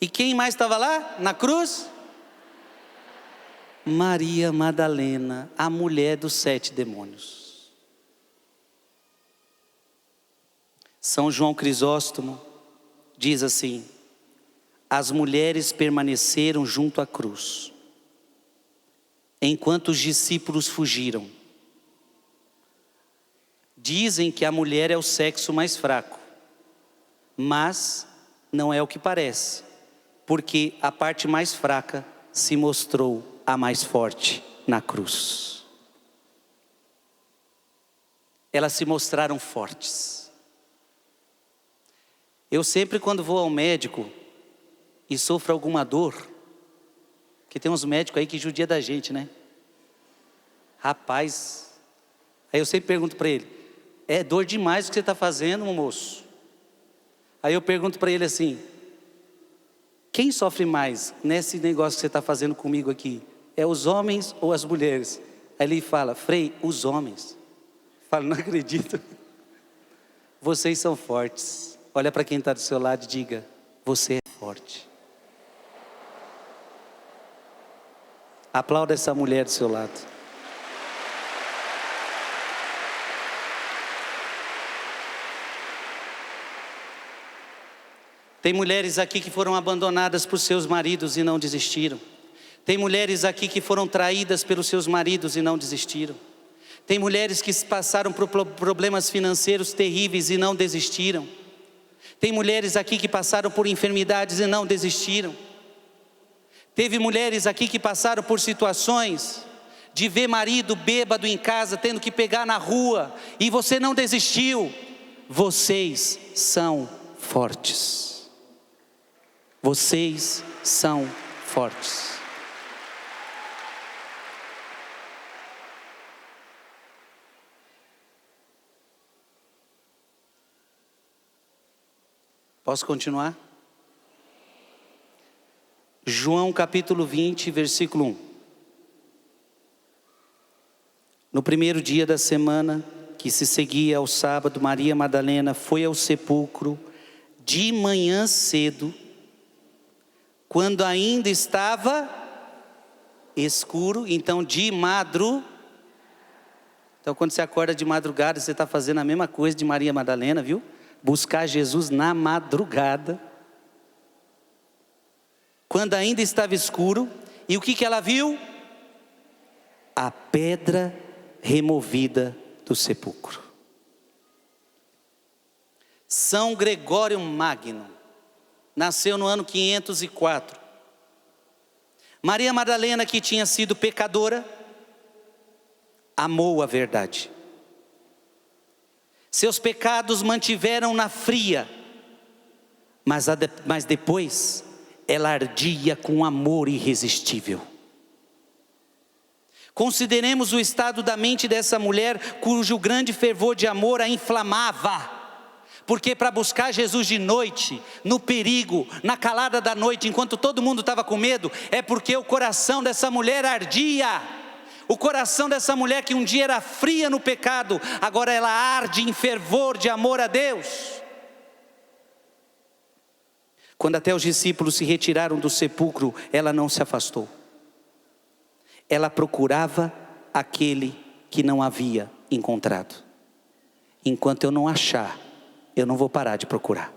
E quem mais estava lá na cruz? Maria Madalena, a mulher dos 7 demônios. São João Crisóstomo diz assim: as mulheres permaneceram junto à cruz, enquanto os discípulos fugiram. Dizem que a mulher é o sexo mais fraco, mas não é o que parece, porque a parte mais fraca se mostrou a mais forte na cruz. Elas se mostraram fortes. Eu sempre, quando vou ao médico e sofro alguma dor, que tem uns médicos aí que judia da gente, né? Rapaz, aí eu sempre pergunto para ele: é dor demais o que você está fazendo, moço? Aí eu pergunto para ele assim: quem sofre mais nesse negócio que você está fazendo comigo aqui? É os homens ou as mulheres? Aí ele fala: Frei, os homens. Eu falo: não acredito. Vocês são fortes. Olha para quem está do seu lado e diga: você é forte. Aplauda essa mulher do seu lado. Tem mulheres aqui que foram abandonadas por seus maridos e não desistiram. Tem mulheres aqui que foram traídas pelos seus maridos e não desistiram. Tem mulheres que passaram por problemas financeiros terríveis e não desistiram. Tem mulheres aqui que passaram por enfermidades e não desistiram. Teve mulheres aqui que passaram por situações de ver marido bêbado em casa, tendo que pegar na rua, e você não desistiu. Vocês são fortes. Vocês são fortes. Posso continuar? João capítulo 20, versículo 1. No primeiro dia da semana, que se seguia ao sábado, Maria Madalena foi ao sepulcro de manhã cedo, quando ainda estava escuro. Então Então quando você acorda de madrugada, você está fazendo a mesma coisa de Maria Madalena, viu? Buscar Jesus na madrugada. Quando ainda estava escuro, e o que ela viu? A pedra removida do sepulcro. São Gregório Magno nasceu no ano 504. Maria Madalena, que tinha sido pecadora, amou a verdade. Seus pecados mantiveram-na fria, mas depois ela ardia com amor irresistível. Consideremos o estado da mente dessa mulher, cujo grande fervor de amor a inflamava. Porque para buscar Jesus de noite, no perigo, na calada da noite, enquanto todo mundo estava com medo, é porque o coração dessa mulher ardia. O coração dessa mulher que um dia era fria no pecado, agora ela arde em fervor de amor a Deus. Quando até os discípulos se retiraram do sepulcro, ela não se afastou. Ela procurava aquele que não havia encontrado. Enquanto eu não achar, eu não vou parar de procurar.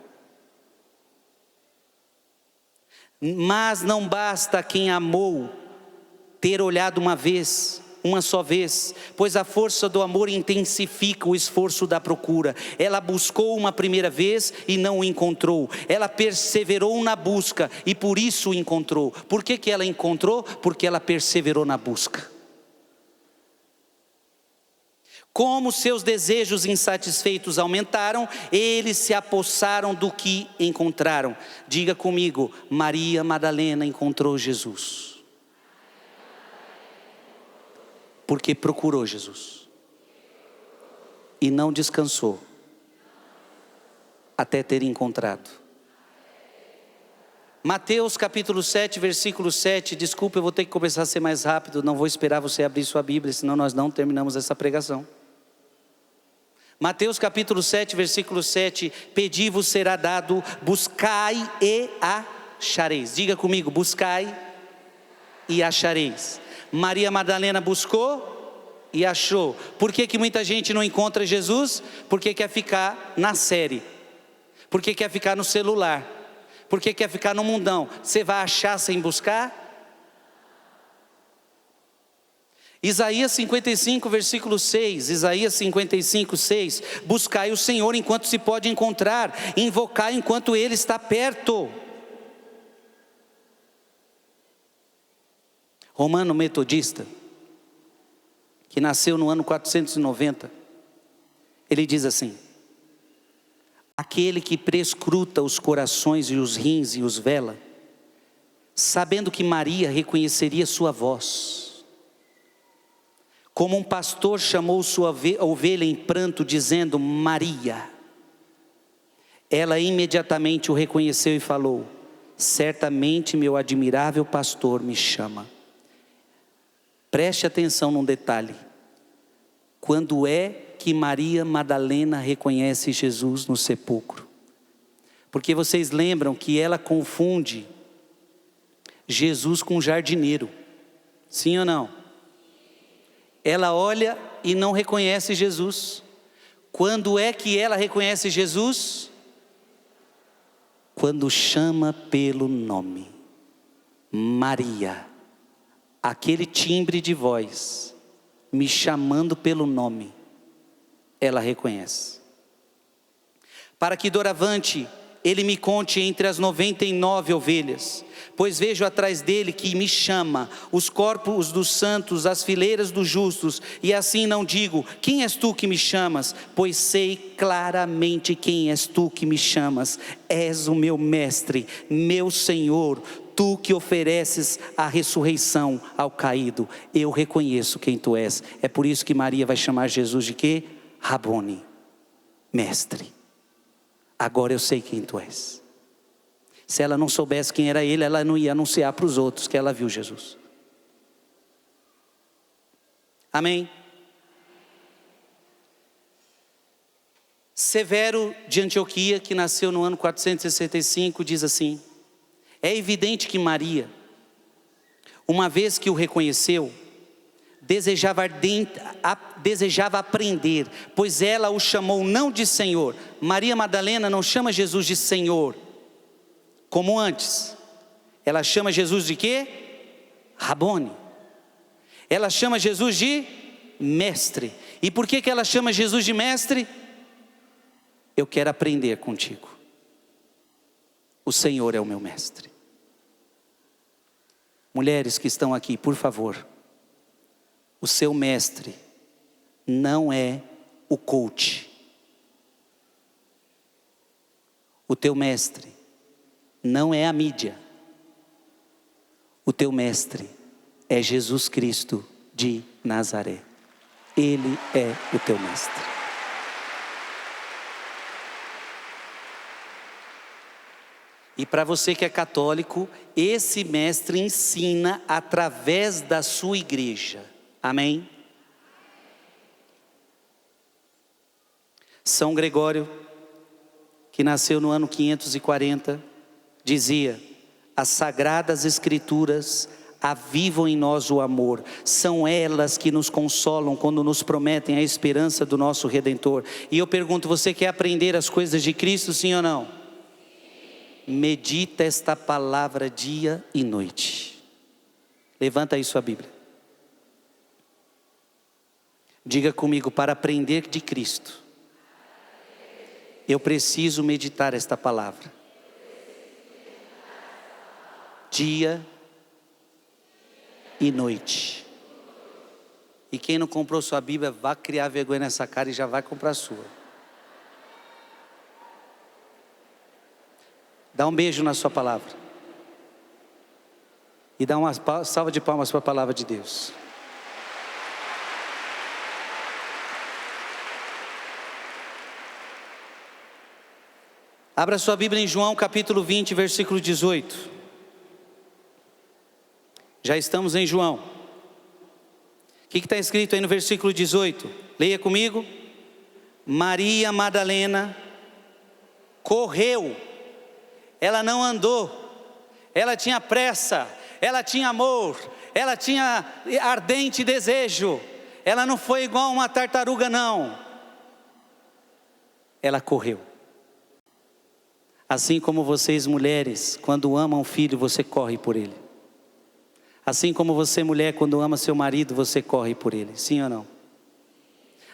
Mas não basta quem amou ter olhado uma só vez, pois a força do amor intensifica o esforço da procura. Ela buscou uma primeira vez e não o encontrou. Ela perseverou na busca e por isso o encontrou. Por que ela encontrou? Porque ela perseverou na busca. Como seus desejos insatisfeitos aumentaram, eles se apossaram do que encontraram. Diga comigo: Maria Madalena encontrou Jesus. Porque procurou Jesus e não descansou até ter encontrado. Mateus capítulo 7, versículo 7. Desculpa, eu vou ter que começar a ser mais rápido. Não vou esperar você abrir sua Bíblia, senão nós não terminamos essa pregação. Mateus capítulo 7, versículo 7. Pedi-vos será dado, buscai e achareis. Diga comigo: buscai e achareis. Maria Madalena buscou e achou. Por que muita gente não encontra Jesus? Porque quer ficar na série, porque quer ficar no celular, porque quer ficar no mundão. Você vai achar sem buscar? Isaías 55, versículo 6, Isaías 55, 6, buscai o Senhor enquanto se pode encontrar, invocai enquanto Ele está perto. Romano metodista, que nasceu no ano 490, ele diz assim: aquele que prescruta os corações e os rins e os vela, sabendo que Maria reconheceria sua voz, como um pastor chamou sua ovelha em pranto, dizendo Maria, ela imediatamente o reconheceu e falou: certamente meu admirável pastor me chama. Preste atenção num detalhe: quando é que Maria Madalena reconhece Jesus no sepulcro? Porque vocês lembram que ela confunde Jesus com um jardineiro, sim ou não? Ela olha e não reconhece Jesus. Quando é que ela reconhece Jesus? Quando chama pelo nome, Maria. Aquele timbre de voz, me chamando pelo nome, ela reconhece. Para que doravante ele me conte entre as 99 ovelhas, pois vejo atrás dele que me chama, os corpos dos santos, as fileiras dos justos, e assim não digo, quem és tu que me chamas? Pois sei claramente quem és tu que me chamas, és o meu mestre, meu Senhor, tu que ofereces a ressurreição ao caído. Eu reconheço quem tu és. É por isso que Maria vai chamar Jesus de quê? Rabone, mestre. Agora eu sei quem tu és. Se ela não soubesse quem era ele, ela não ia anunciar para os outros que ela viu Jesus. Amém? Severo de Antioquia, que nasceu no ano 465, diz assim: é evidente que Maria, uma vez que o reconheceu, desejava aprender, pois ela o chamou não de Senhor. Maria Madalena não chama Jesus de Senhor, como antes. Ela chama Jesus de quê? Rabone. Ela chama Jesus de mestre. E por que ela chama Jesus de mestre? Eu quero aprender contigo. O Senhor é o meu mestre. Mulheres que estão aqui, por favor, o seu mestre não é o coach. O teu mestre não é a mídia. O teu mestre é Jesus Cristo de Nazaré. Ele é o teu mestre. E para você que é católico, esse mestre ensina através da sua igreja. Amém? São Gregório, que nasceu no ano 540, dizia: as sagradas escrituras avivam em nós o amor. São elas que nos consolam quando nos prometem a esperança do nosso Redentor. E eu pergunto, você quer aprender as coisas de Cristo, sim ou não? Medita esta palavra dia e noite. Levanta aí sua Bíblia. Diga comigo: para aprender de Cristo, eu preciso meditar esta palavra dia e noite. E quem não comprou sua Bíblia, vá criar vergonha nessa cara e já vai comprar a sua. Dá um beijo na sua palavra. E dá uma salva de palmas para a palavra de Deus. Abra sua Bíblia em João capítulo 20, versículo 18. Já estamos em João. O que está escrito aí no versículo 18? Leia comigo. Maria Madalena correu. Ela não andou, ela tinha pressa, ela tinha amor, ela tinha ardente desejo. Ela não foi igual uma tartaruga, não. Ela correu. Assim como vocês mulheres, quando amam um filho, você corre por ele. Assim como você, mulher, quando ama seu marido, você corre por ele, sim ou não?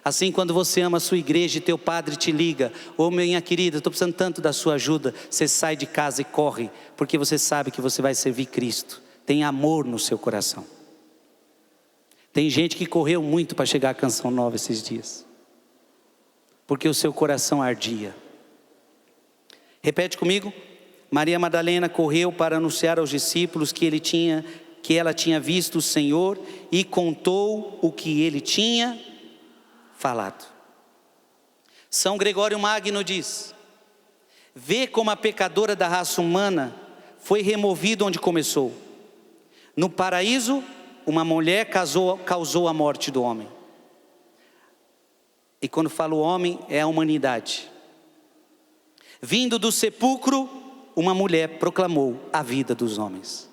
Assim, quando você ama a sua igreja e teu padre te liga: ô minha querida, estou precisando tanto da sua ajuda, você sai de casa e corre, porque você sabe que você vai servir Cristo, tem amor no seu coração. Tem gente que correu muito para chegar à Canção Nova esses dias, porque o seu coração ardia. Repete comigo. Maria Madalena correu para anunciar aos discípulos que ela tinha visto o Senhor e contou o que ele tinha falado. São Gregório Magno diz: vê como a pecadora da raça humana foi removida onde começou. No paraíso, uma mulher causou a morte do homem. E quando falo homem, é a humanidade. Vindo do sepulcro, uma mulher proclamou a vida dos homens.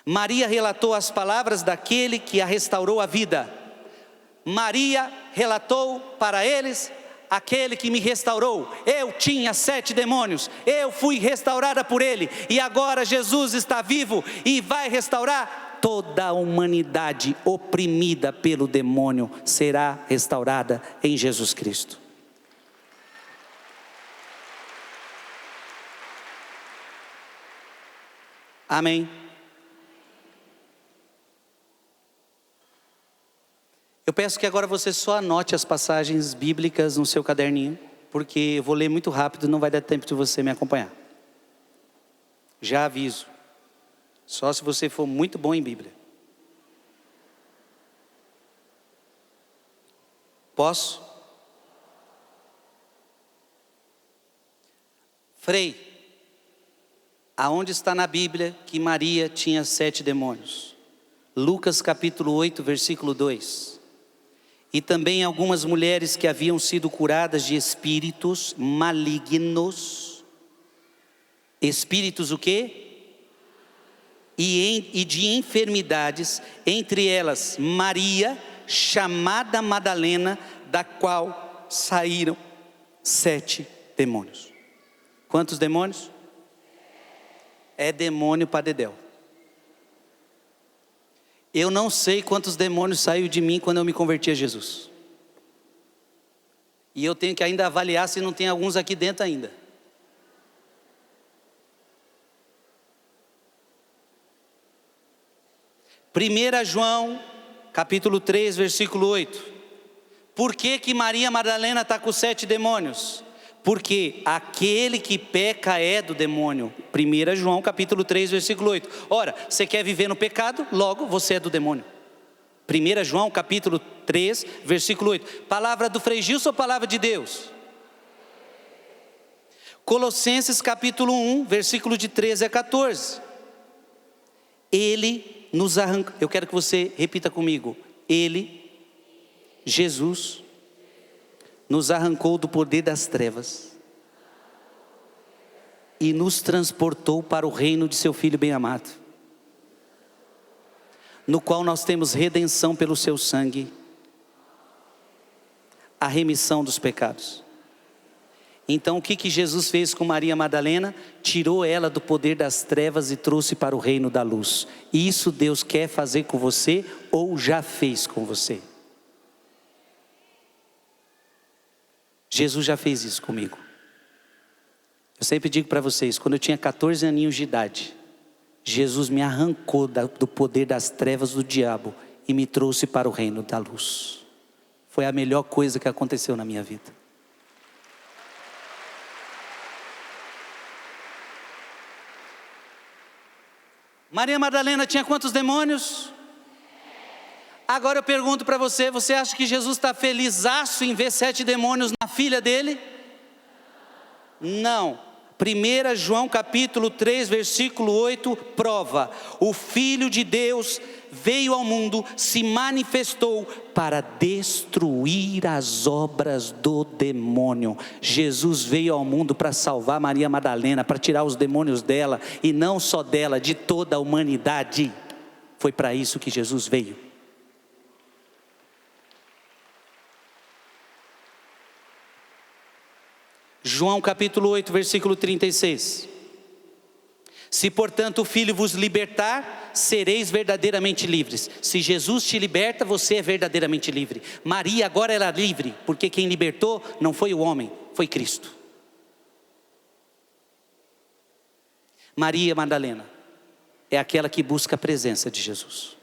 Maria relatou as palavras daquele que a restaurou a vida. Maria relatou para eles: aquele que me restaurou. Eu tinha 7 demônios, eu fui restaurada por ele, e agora Jesus está vivo e vai restaurar toda a humanidade oprimida pelo demônio, será restaurada em Jesus Cristo. Amém. Eu peço que agora você só anote as passagens bíblicas no seu caderninho, porque eu vou ler muito rápido, não vai dar tempo de você me acompanhar. Já aviso, só se você for muito bom em Bíblia. Posso? Frei, aonde está na Bíblia que Maria tinha 7 demônios? Lucas capítulo 8, versículo 2. E também algumas mulheres que haviam sido curadas de espíritos malignos. Espíritos o quê? E de enfermidades, entre elas Maria, chamada Madalena, da qual saíram 7 demônios. Quantos demônios? É demônio para dedéu. Eu não sei quantos demônios saíram de mim quando eu me converti a Jesus. E eu tenho que ainda avaliar se não tem alguns aqui dentro ainda. Primeira João, capítulo 3, versículo 8. Por que Maria Madalena está com 7 demônios? Porque aquele que peca é do demônio. 1 João capítulo 3, versículo 8. Ora, você quer viver no pecado? Logo você é do demônio. 1 João capítulo 3, versículo 8. Palavra do Frei Gilson ou palavra de Deus? Colossenses capítulo 1, versículo de 13 a 14. Ele nos arranca. Eu quero que você repita comigo. Ele, Jesus, nos arrancou do poder das trevas e nos transportou para o reino de seu Filho bem-amado, no qual nós temos redenção pelo seu sangue, a remissão dos pecados. Então o que Jesus fez com Maria Madalena? Tirou ela do poder das trevas e trouxe para o reino da luz. Isso Deus quer fazer com você ou já fez com você? Jesus já fez isso comigo. Eu sempre digo para vocês, quando eu tinha 14 aninhos de idade, Jesus me arrancou do poder das trevas do diabo e me trouxe para o reino da luz. Foi a melhor coisa que aconteceu na minha vida. Maria Madalena tinha quantos demônios? Agora eu pergunto para você, você acha que Jesus está felizaço em ver 7 demônios na filha dele? Não. 1 João capítulo 3, versículo 8, prova. O Filho de Deus veio ao mundo, se manifestou para destruir as obras do demônio. Jesus veio ao mundo para salvar Maria Madalena, para tirar os demônios dela, e não só dela, de toda a humanidade. Foi para isso que Jesus veio. João capítulo 8, versículo 36. Se, portanto, o Filho vos libertar, sereis verdadeiramente livres. Se Jesus te liberta, você é verdadeiramente livre. Maria agora era livre, porque quem libertou não foi o homem, foi Cristo. Maria Madalena é aquela que busca a presença de Jesus.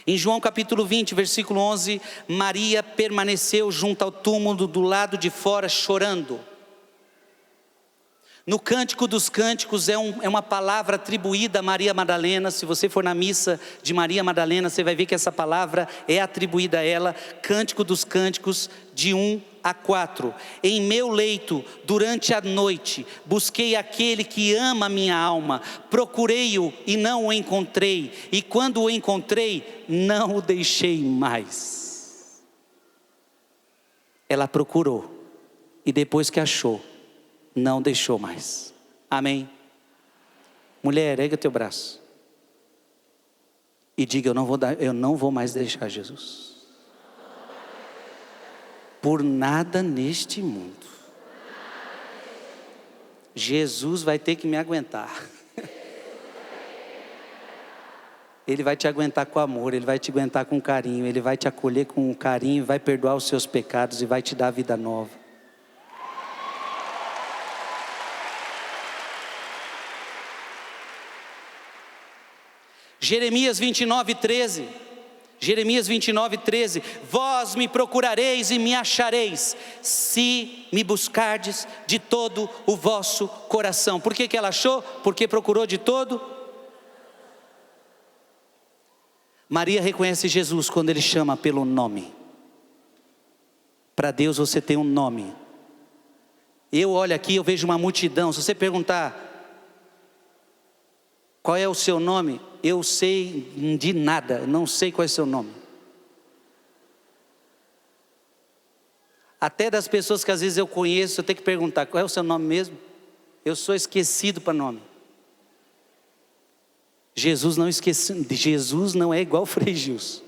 Em João capítulo 20, versículo 11, Maria permaneceu junto ao túmulo do lado de fora chorando. No Cântico dos Cânticos é uma palavra atribuída a Maria Madalena. Se você for na missa de Maria Madalena, você vai ver que essa palavra é atribuída a ela. Cântico dos Cânticos de 1 a 4. Em meu leito, durante a noite, busquei aquele que ama a minha alma. Procurei-o e não o encontrei. E quando o encontrei, não o deixei mais. Ela procurou e depois que achou, não deixou mais. Amém? Mulher, erga teu braço e diga: eu não vou mais deixar Jesus por nada neste mundo. Jesus vai ter que me aguentar. Ele vai te aguentar com amor, Ele vai te aguentar com carinho, Ele vai te acolher com carinho, vai perdoar os seus pecados e vai te dar vida nova. Jeremias 29, 13. Jeremias 29, 13. Vós me procurareis e me achareis, se me buscardes de todo o vosso coração. Por que ela achou? Porque procurou de todo. Maria reconhece Jesus quando Ele chama pelo nome. Para Deus você tem um nome. Eu olho aqui, eu vejo uma multidão. Se você perguntar qual é o seu nome, eu sei de nada, não sei qual é o seu nome. Até das pessoas que às vezes eu conheço, eu tenho que perguntar: qual é o seu nome mesmo? Eu sou esquecido para nome. Jesus não é igual Frei Gilson.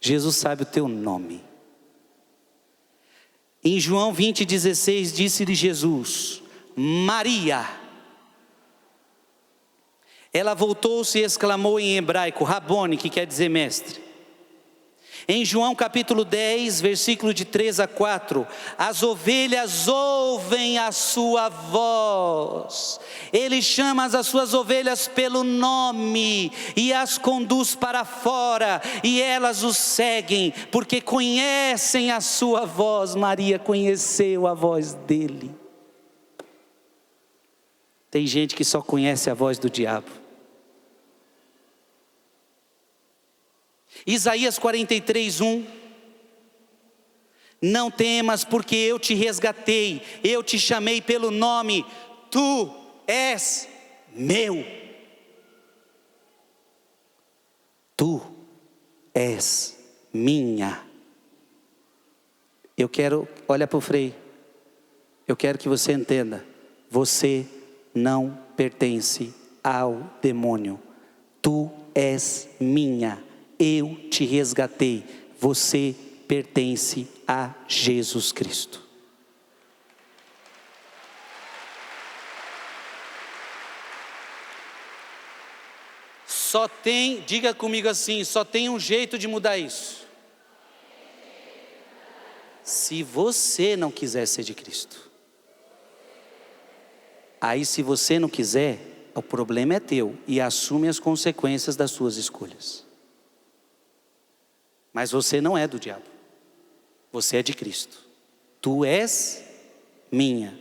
Jesus sabe o teu nome. Em João 20, 16, disse-lhe Jesus: Maria. Ela voltou-se e exclamou em hebraico, Rabone, que quer dizer mestre. Em João capítulo 10, versículo de 3 a 4, as ovelhas ouvem a sua voz. Ele chama as suas ovelhas pelo nome e as conduz para fora, e elas o seguem, porque conhecem a sua voz. Maria conheceu a voz dele. Tem gente que só conhece a voz do diabo. Isaías 43, 1. Não temas, porque eu te resgatei, eu te chamei pelo nome, tu és meu. Tu és minha. Olha para o Frei, eu quero que você entenda, você não pertence ao demônio, tu és minha. Eu te resgatei, você pertence a Jesus Cristo. Diga comigo assim, só tem um jeito de mudar isso. Se você não quiser ser de Cristo. Aí se você não quiser, o problema é teu e assume as consequências das suas escolhas. Mas você não é do diabo, você é de Cristo. Tu és minha.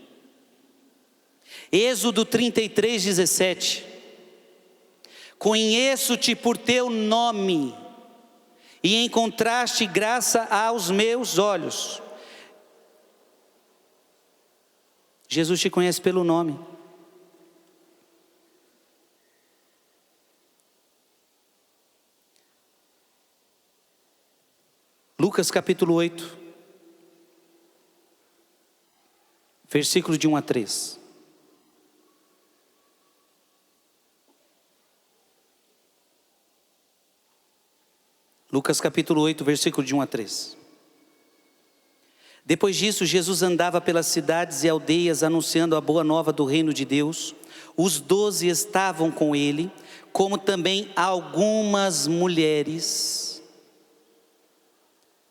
Êxodo 33, 17. Conheço-te por teu nome, e encontraste graça aos meus olhos. Jesus te conhece pelo nome. Lucas capítulo 8, versículo de 1 a 3. Lucas capítulo 8, versículo de 1 a 3. Depois disso, Jesus andava pelas cidades e aldeias, anunciando a boa nova do reino de Deus. Os 12 estavam com ele, como também algumas mulheres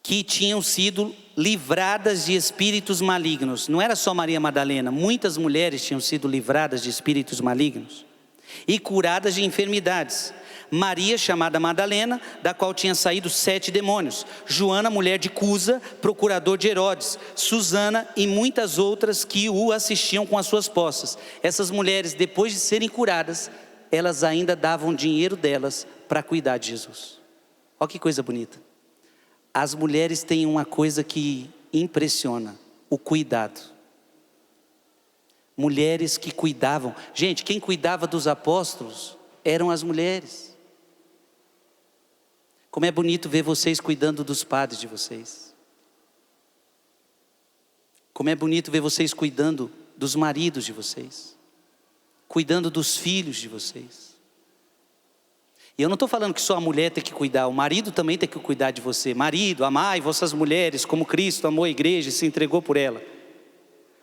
que tinham sido livradas de espíritos malignos. Não era só Maria Madalena, muitas mulheres tinham sido livradas de espíritos malignos e curadas de enfermidades. Maria, chamada Madalena, da qual tinha saído 7 demônios. Joana, mulher de Cusa, procurador de Herodes. Susana e muitas outras que o assistiam com as suas posses. Essas mulheres, depois de serem curadas, elas ainda davam dinheiro delas para cuidar de Jesus. Olha que coisa bonita. As mulheres têm uma coisa que impressiona: o cuidado. Mulheres que cuidavam. Gente, quem cuidava dos apóstolos eram as mulheres. Como é bonito ver vocês cuidando dos padres de vocês. Como é bonito ver vocês cuidando dos maridos de vocês. Cuidando dos filhos de vocês. E eu não estou falando que só a mulher tem que cuidar, o marido também tem que cuidar de você. Marido, amai vossas mulheres como Cristo amou a igreja e se entregou por ela.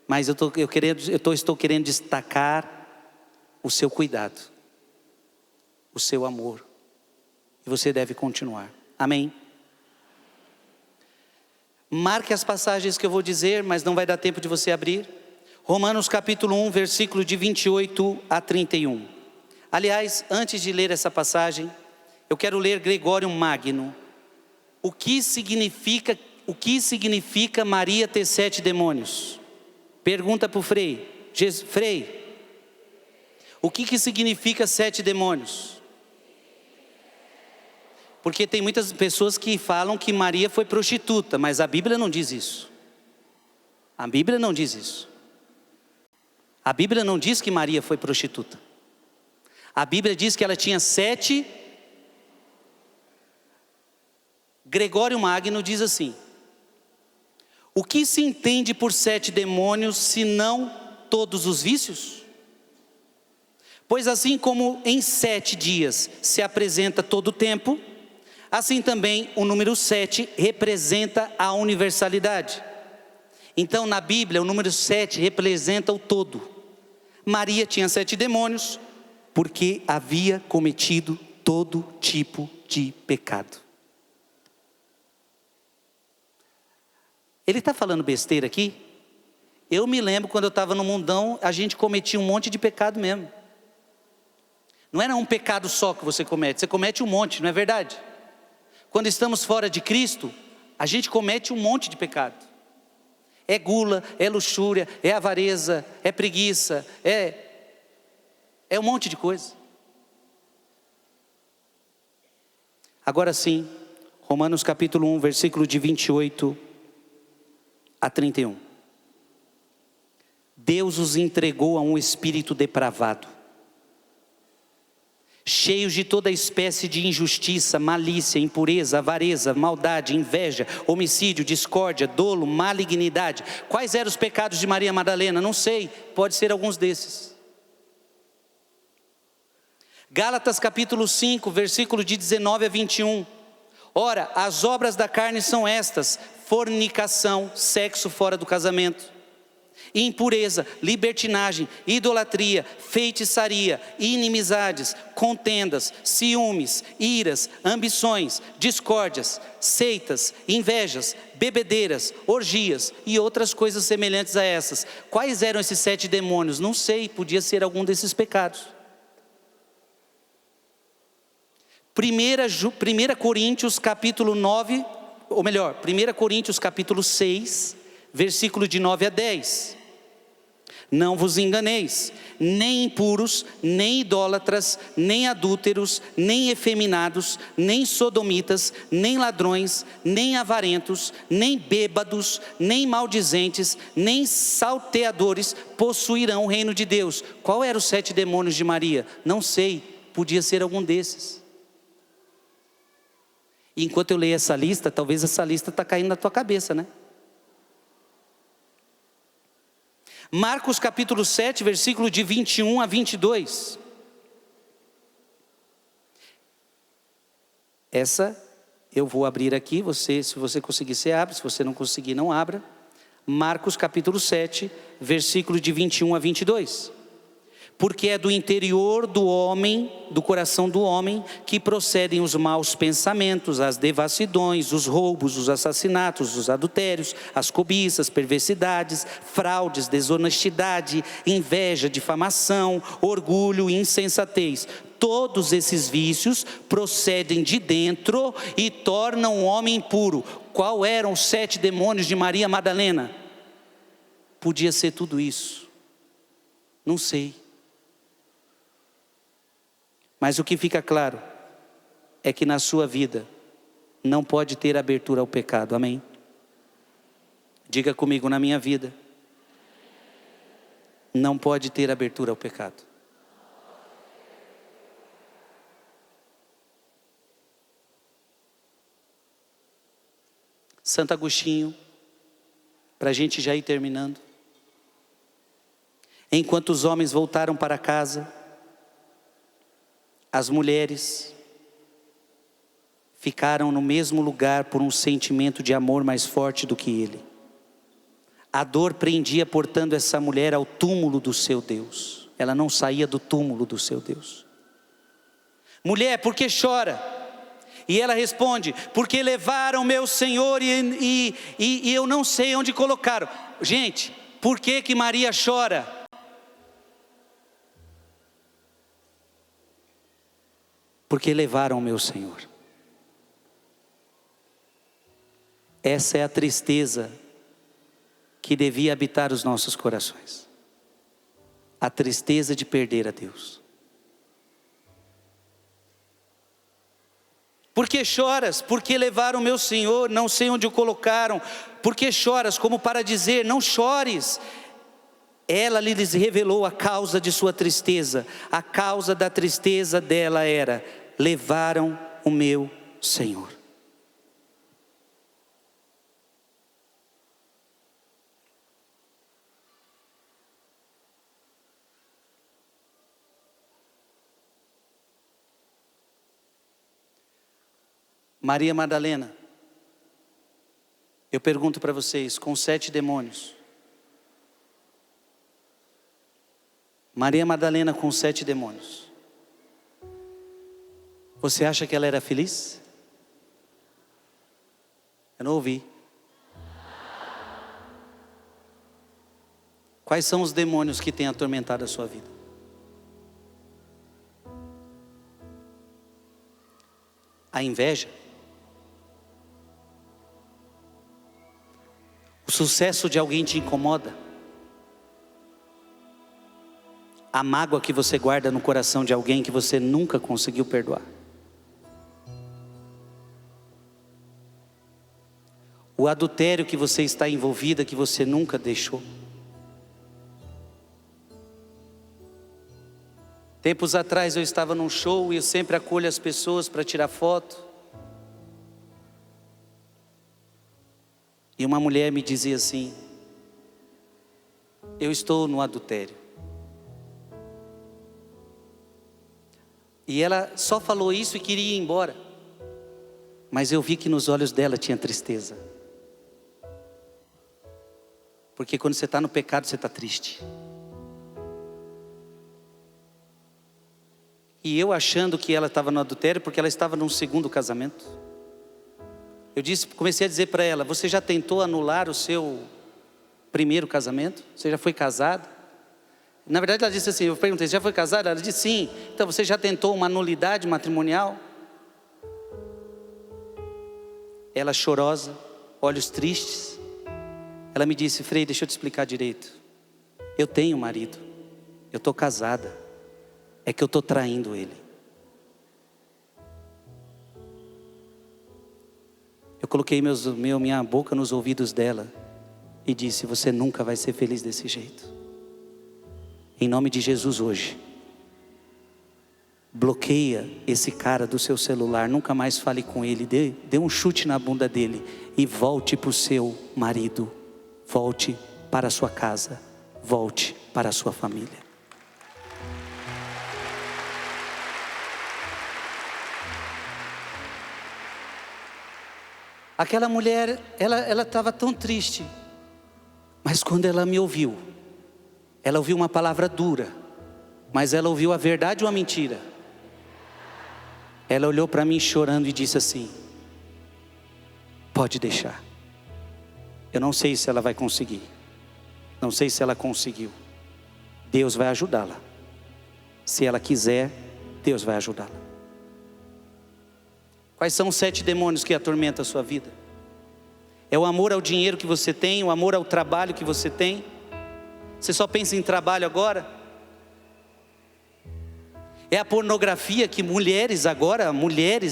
Mas eu estou querendo destacar o seu cuidado, o seu amor. E você deve continuar. Amém? Marque as passagens que eu vou dizer, mas não vai dar tempo de você abrir. Romanos capítulo 1, versículo de 28 a 31. Aliás, antes de ler essa passagem, eu quero ler Gregório Magno. O que significa Maria ter 7 demônios? Pergunta para o Frei. Frei, o que significa 7 demônios? Porque tem muitas pessoas que falam que Maria foi prostituta, mas a Bíblia não diz isso. A Bíblia não diz isso. A Bíblia não diz que Maria foi prostituta. A Bíblia diz que ela tinha 7. Gregório Magno diz assim: o que se entende por 7 demônios, senão todos os vícios? Pois assim como em 7 dias se apresenta todo o tempo, assim também o número 7 representa a universalidade. Então na Bíblia o número 7 representa o todo. Maria tinha 7 demônios, porque havia cometido todo tipo de pecado. Ele está falando besteira aqui? Eu me lembro quando eu estava no mundão, a gente cometia um monte de pecado mesmo. Não era um pecado só que você comete um monte, não é verdade? Quando estamos fora de Cristo, a gente comete um monte de pecado. É gula, é luxúria, é avareza, é preguiça, é um monte de coisa. Agora sim, Romanos capítulo 1, versículo de 28 a 31. Deus os entregou a um espírito depravado, cheios de toda espécie de injustiça, malícia, impureza, avareza, maldade, inveja, homicídio, discórdia, dolo, malignidade. Quais eram os pecados de Maria Madalena? Não sei, pode ser alguns desses. Gálatas capítulo 5, versículo de 19 a 21. Ora, as obras da carne são estas: fornicação, sexo fora do casamento, impureza, libertinagem, idolatria, feitiçaria, inimizades, contendas, ciúmes, iras, ambições, discórdias, seitas, invejas, bebedeiras, orgias e outras coisas semelhantes a essas. Quais eram esses 7 demônios? Não sei, podia ser algum desses pecados. 1 Coríntios capítulo 9, ou melhor, 1 Coríntios capítulo 6, versículo de 9 a 10. Não vos enganeis, nem impuros, nem idólatras, nem adúlteros, nem efeminados, nem sodomitas, nem ladrões, nem avarentos, nem bêbados, nem maldizentes, nem salteadores possuirão o reino de Deus. Qual eram os 7 demônios de Maria? Não sei, podia ser algum desses. E enquanto eu leio essa lista, talvez essa lista está caindo na tua cabeça, né? Marcos capítulo 7, versículo de 21 a 22. Essa eu vou abrir aqui, se você conseguir, você abre, se você não conseguir, não abra. Marcos capítulo 7, versículo de 21 a 22. Porque é do interior do homem, do coração do homem, que procedem os maus pensamentos, as devassidões, os roubos, os assassinatos, os adultérios, as cobiças, perversidades, fraudes, desonestidade, inveja, difamação, orgulho e insensatez. Todos esses vícios procedem de dentro e tornam o homem impuro. Qual eram os 7 demônios de Maria Madalena? Podia ser tudo isso. Não sei. Mas o que fica claro é que na sua vida não pode ter abertura ao pecado, amém? Diga comigo, na minha vida não pode ter abertura ao pecado. Santo Agostinho, para a gente já ir terminando. Enquanto os homens voltaram para casa, as mulheres ficaram no mesmo lugar por um sentimento de amor mais forte do que ele. A dor prendia, portanto, essa mulher ao túmulo do seu Deus. Ela não saía do túmulo do seu Deus. Mulher, por que chora? E ela responde: porque levaram meu Senhor e eu não sei onde colocaram. Gente, por que Maria chora? Porque levaram meu Senhor. Essa é a tristeza que devia habitar os nossos corações. A tristeza de perder a Deus. Por que choras? Porque levaram meu Senhor, não sei onde o colocaram. Por que choras? Como para dizer, não chores. Ela lhes revelou a causa de sua tristeza. A causa da tristeza dela era: levaram o meu Senhor. Maria Madalena, eu pergunto para vocês, com 7 demônios, Maria Madalena com 7 demônios, você acha que ela era feliz? Eu não ouvi. Quais são os demônios que têm atormentado a sua vida? A inveja? O sucesso de alguém te incomoda? A mágoa que você guarda no coração de alguém que você nunca conseguiu perdoar? O adultério que você está envolvida, que você nunca deixou? Tempos atrás eu estava num show e eu sempre acolho as pessoas para tirar foto. E uma mulher me dizia assim: eu estou no adultério. E ela só falou isso e queria ir embora. Mas eu vi que nos olhos dela tinha tristeza. Porque quando você está no pecado, você está triste. E eu achando que ela estava no adultério porque ela estava num segundo casamento. Comecei a dizer para ela: você já tentou anular o seu primeiro casamento? Você já foi casada? Na verdade ela disse assim, eu perguntei: já foi casada? Ela disse sim. Então você já tentou uma nulidade matrimonial? Ela chorosa, olhos tristes. Ela me disse: Frei, deixa eu te explicar direito. Eu tenho marido, eu estou casada, é que eu estou traindo ele. Eu coloquei minha boca nos ouvidos dela e disse: você nunca vai ser feliz desse jeito. Em nome de Jesus hoje, bloqueia esse cara do seu celular, nunca mais fale com ele, dê um chute na bunda dele e volte para o seu marido, volte para a sua casa, volte para a sua família. Aquela mulher, ela estava tão triste, mas quando ela me ouviu, ela ouviu uma palavra dura, Mas ela ouviu a verdade ou a mentira? Ela olhou para mim chorando e disse assim: pode deixar. Eu não sei se ela vai conseguir. Não sei se ela conseguiu. Deus vai ajudá-la. Se ela quiser, Deus vai ajudá-la. Quais são os 7 demônios que atormentam a sua vida? É o amor ao dinheiro que você tem, o amor ao trabalho que você tem. Você só pensa em trabalho agora? É a pornografia que mulheres agora,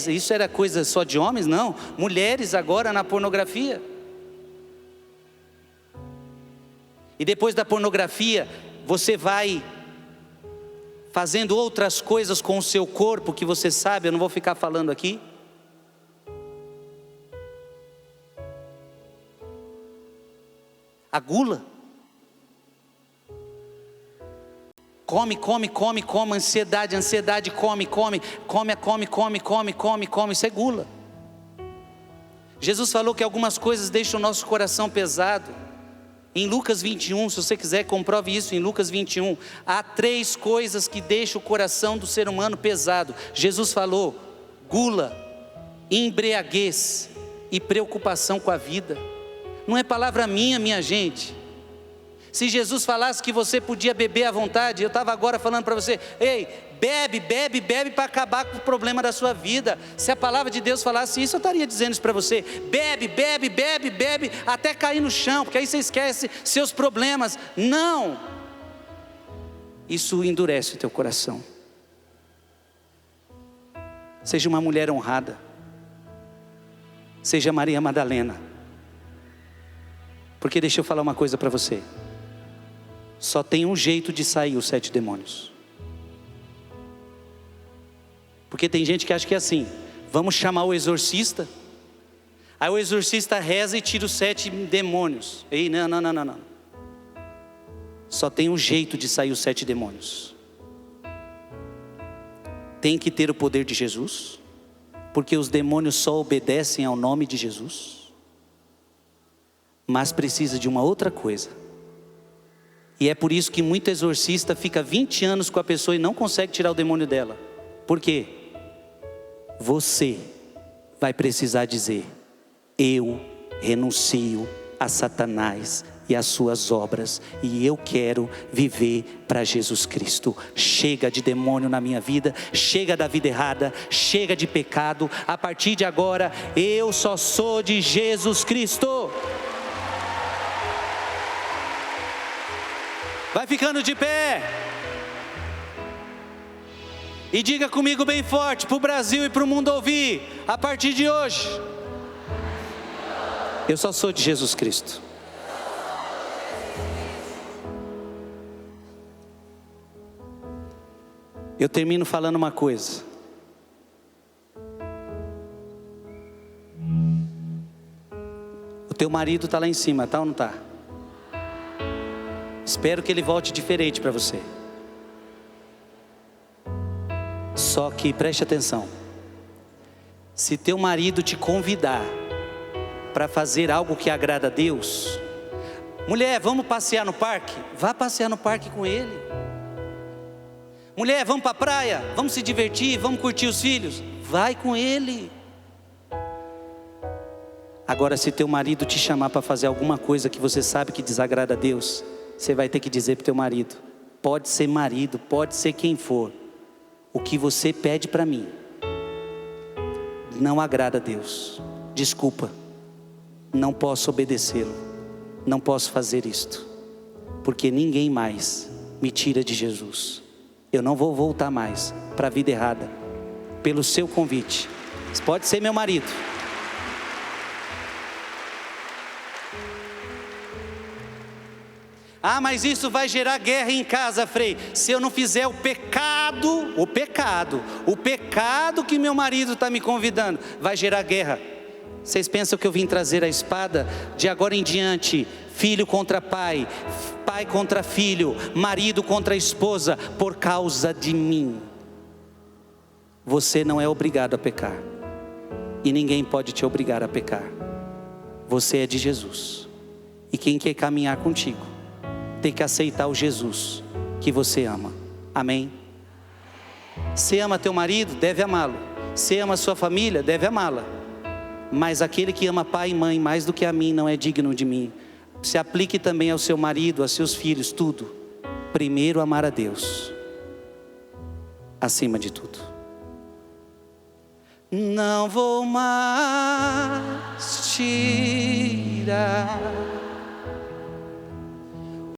isso era coisa só de homens? Não, mulheres agora na pornografia. E depois da pornografia, você vai fazendo outras coisas com o seu corpo que você sabe, eu não vou ficar falando aqui. A gula. Come, ansiedade, come, isso é gula. Jesus falou que algumas coisas deixam o nosso coração pesado. Em Lucas 21, se você quiser, comprove isso em Lucas 21. Há 3 coisas que deixam o coração do ser humano pesado. Jesus falou: gula, embriaguez e preocupação com a vida. Não é palavra minha gente. Se Jesus falasse que você podia beber à vontade, eu estava agora falando para você: ei, bebe para acabar com o problema da sua vida. Se a palavra de Deus falasse isso, eu estaria dizendo isso para você: bebe, até cair no chão, porque aí você esquece seus problemas. Não, isso endurece o teu coração. Seja uma mulher honrada, seja Maria Madalena, porque deixa eu falar uma coisa para você: só tem um jeito de sair os 7 demônios. Porque tem gente que acha que é assim: vamos chamar o exorcista, aí o exorcista reza e tira os 7 demônios. Ei, não. Só tem um jeito de sair os 7 demônios. Tem que ter o poder de Jesus, porque os demônios só obedecem ao nome de Jesus. Mas precisa de uma outra coisa. E é por isso que muito exorcista fica 20 anos com a pessoa e não consegue tirar o demônio dela. Por quê? Você vai precisar dizer: eu renuncio a Satanás e as suas obras, e eu quero viver para Jesus Cristo. Chega de demônio na minha vida, chega da vida errada, chega de pecado. A partir de agora, eu só sou de Jesus Cristo. Vai ficando de pé. E diga comigo bem forte, para o Brasil e para o mundo ouvir: a partir de hoje, eu só sou de Jesus Cristo. Eu termino falando uma coisa. O teu marido está lá em cima, tá ou não está? Espero que ele volte diferente para você. Só que preste atenção: se teu marido te convidar para fazer algo que agrada a Deus, mulher, vamos passear no parque? Vá passear no parque com ele. Mulher, vamos para a praia? Vamos se divertir, vamos curtir os filhos? Vai com ele. Agora, se teu marido te chamar para fazer alguma coisa que você sabe que desagrada a Deus, você vai ter que dizer para o teu marido: pode ser marido, pode ser quem for, o que você pede para mim não agrada a Deus. Desculpa, não posso obedecê-lo, não posso fazer isto, porque ninguém mais me tira de Jesus. Eu não vou voltar mais para a vida errada pelo seu convite. Pode ser meu marido. Ah, mas isso vai gerar guerra em casa, Frei. Se eu não fizer o pecado que meu marido está me convidando, vai gerar guerra. Vocês pensam que eu vim trazer a espada? De agora em diante, filho contra pai, pai contra filho, marido contra esposa, por causa de mim. Você não é obrigado a pecar, e ninguém pode te obrigar a pecar. Você é de Jesus, e quem quer caminhar contigo tem que aceitar o Jesus que você ama. Amém? Você ama teu marido? Deve amá-lo. Você ama sua família? Deve amá-la. Mas aquele que ama pai e mãe mais do que a mim não é digno de mim. Se aplique também ao seu marido, aos seus filhos, tudo. Primeiro amar a Deus, acima de tudo. Não vou mais tirar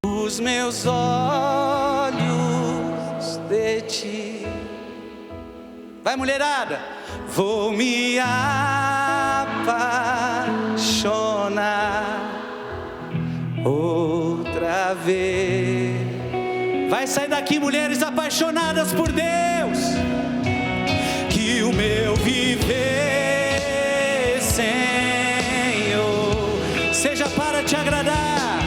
os meus olhos de ti. Vai, mulherada. Vou me apaixonar outra vez. Vai sair daqui, mulheres apaixonadas por Deus. Que o meu viver, Senhor, seja para te agradar.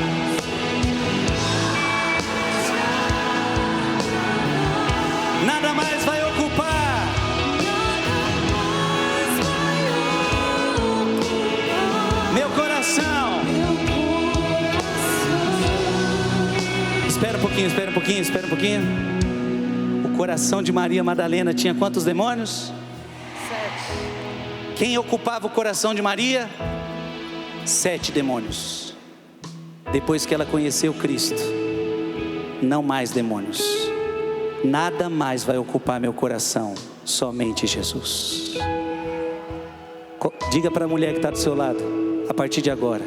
Nada mais vai ocupar. Meu coração. Espera um pouquinho. O coração de Maria Madalena tinha quantos demônios? 7. Quem ocupava o coração de Maria? 7 demônios. Depois que ela conheceu Cristo, não mais demônios. Nada mais vai ocupar meu coração, somente Jesus. Diga para a mulher que está do seu lado, a partir de agora,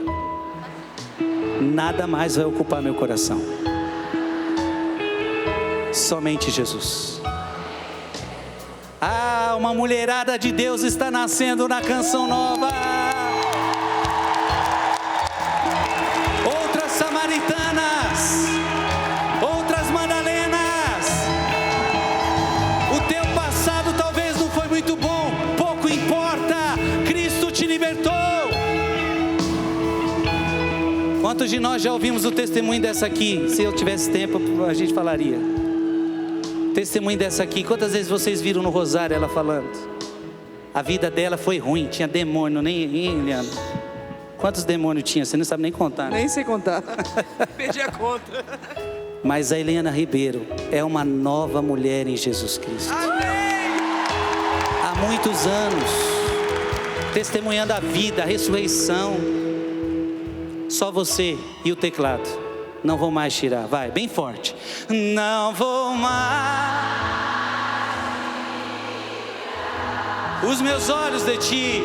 nada mais vai ocupar meu coração, somente Jesus. Ah, uma mulherada de Deus está nascendo na canção nova. Outras samaritanas, outras Madalenas. O teu passado talvez não foi muito bom, pouco importa, Cristo te libertou. Quantos de nós já ouvimos o testemunho dessa aqui? Se eu tivesse tempo, a gente falaria. Testemunho dessa aqui, quantas vezes vocês viram no rosário ela falando? A vida dela foi ruim, tinha demônio, nem Eliana. Quantos demônios tinha? Você não sabe nem contar, né? Nem sei contar, perdi a conta. Mas a Helena Ribeiro é uma nova mulher em Jesus Cristo. Amém! Há muitos anos, testemunhando a vida, a ressurreição. Só você e o teclado. Não vou mais tirar, vai, bem forte. Não vou mais os meus olhos de ti.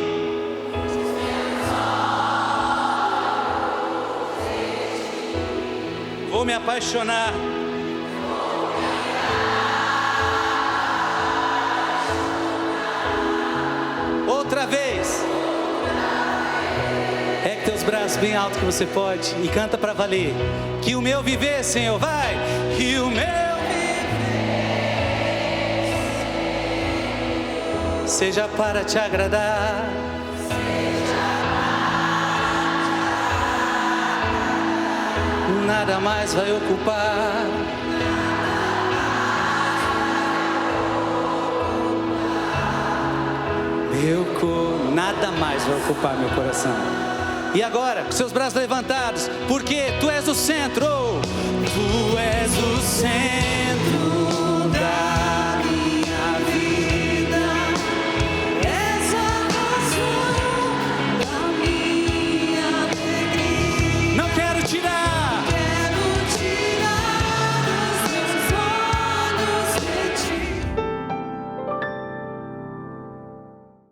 Vou me apaixonar. Outra vez. Ergue teus braços bem alto que você pode e canta para valer. Que o meu viver, Senhor, vai. Que o meu viver seja para te agradar. Nada mais vai ocupar. Nada mais vai ocupar meu coração. E agora, com seus braços levantados, porque Tu és o centro. Tu és o centro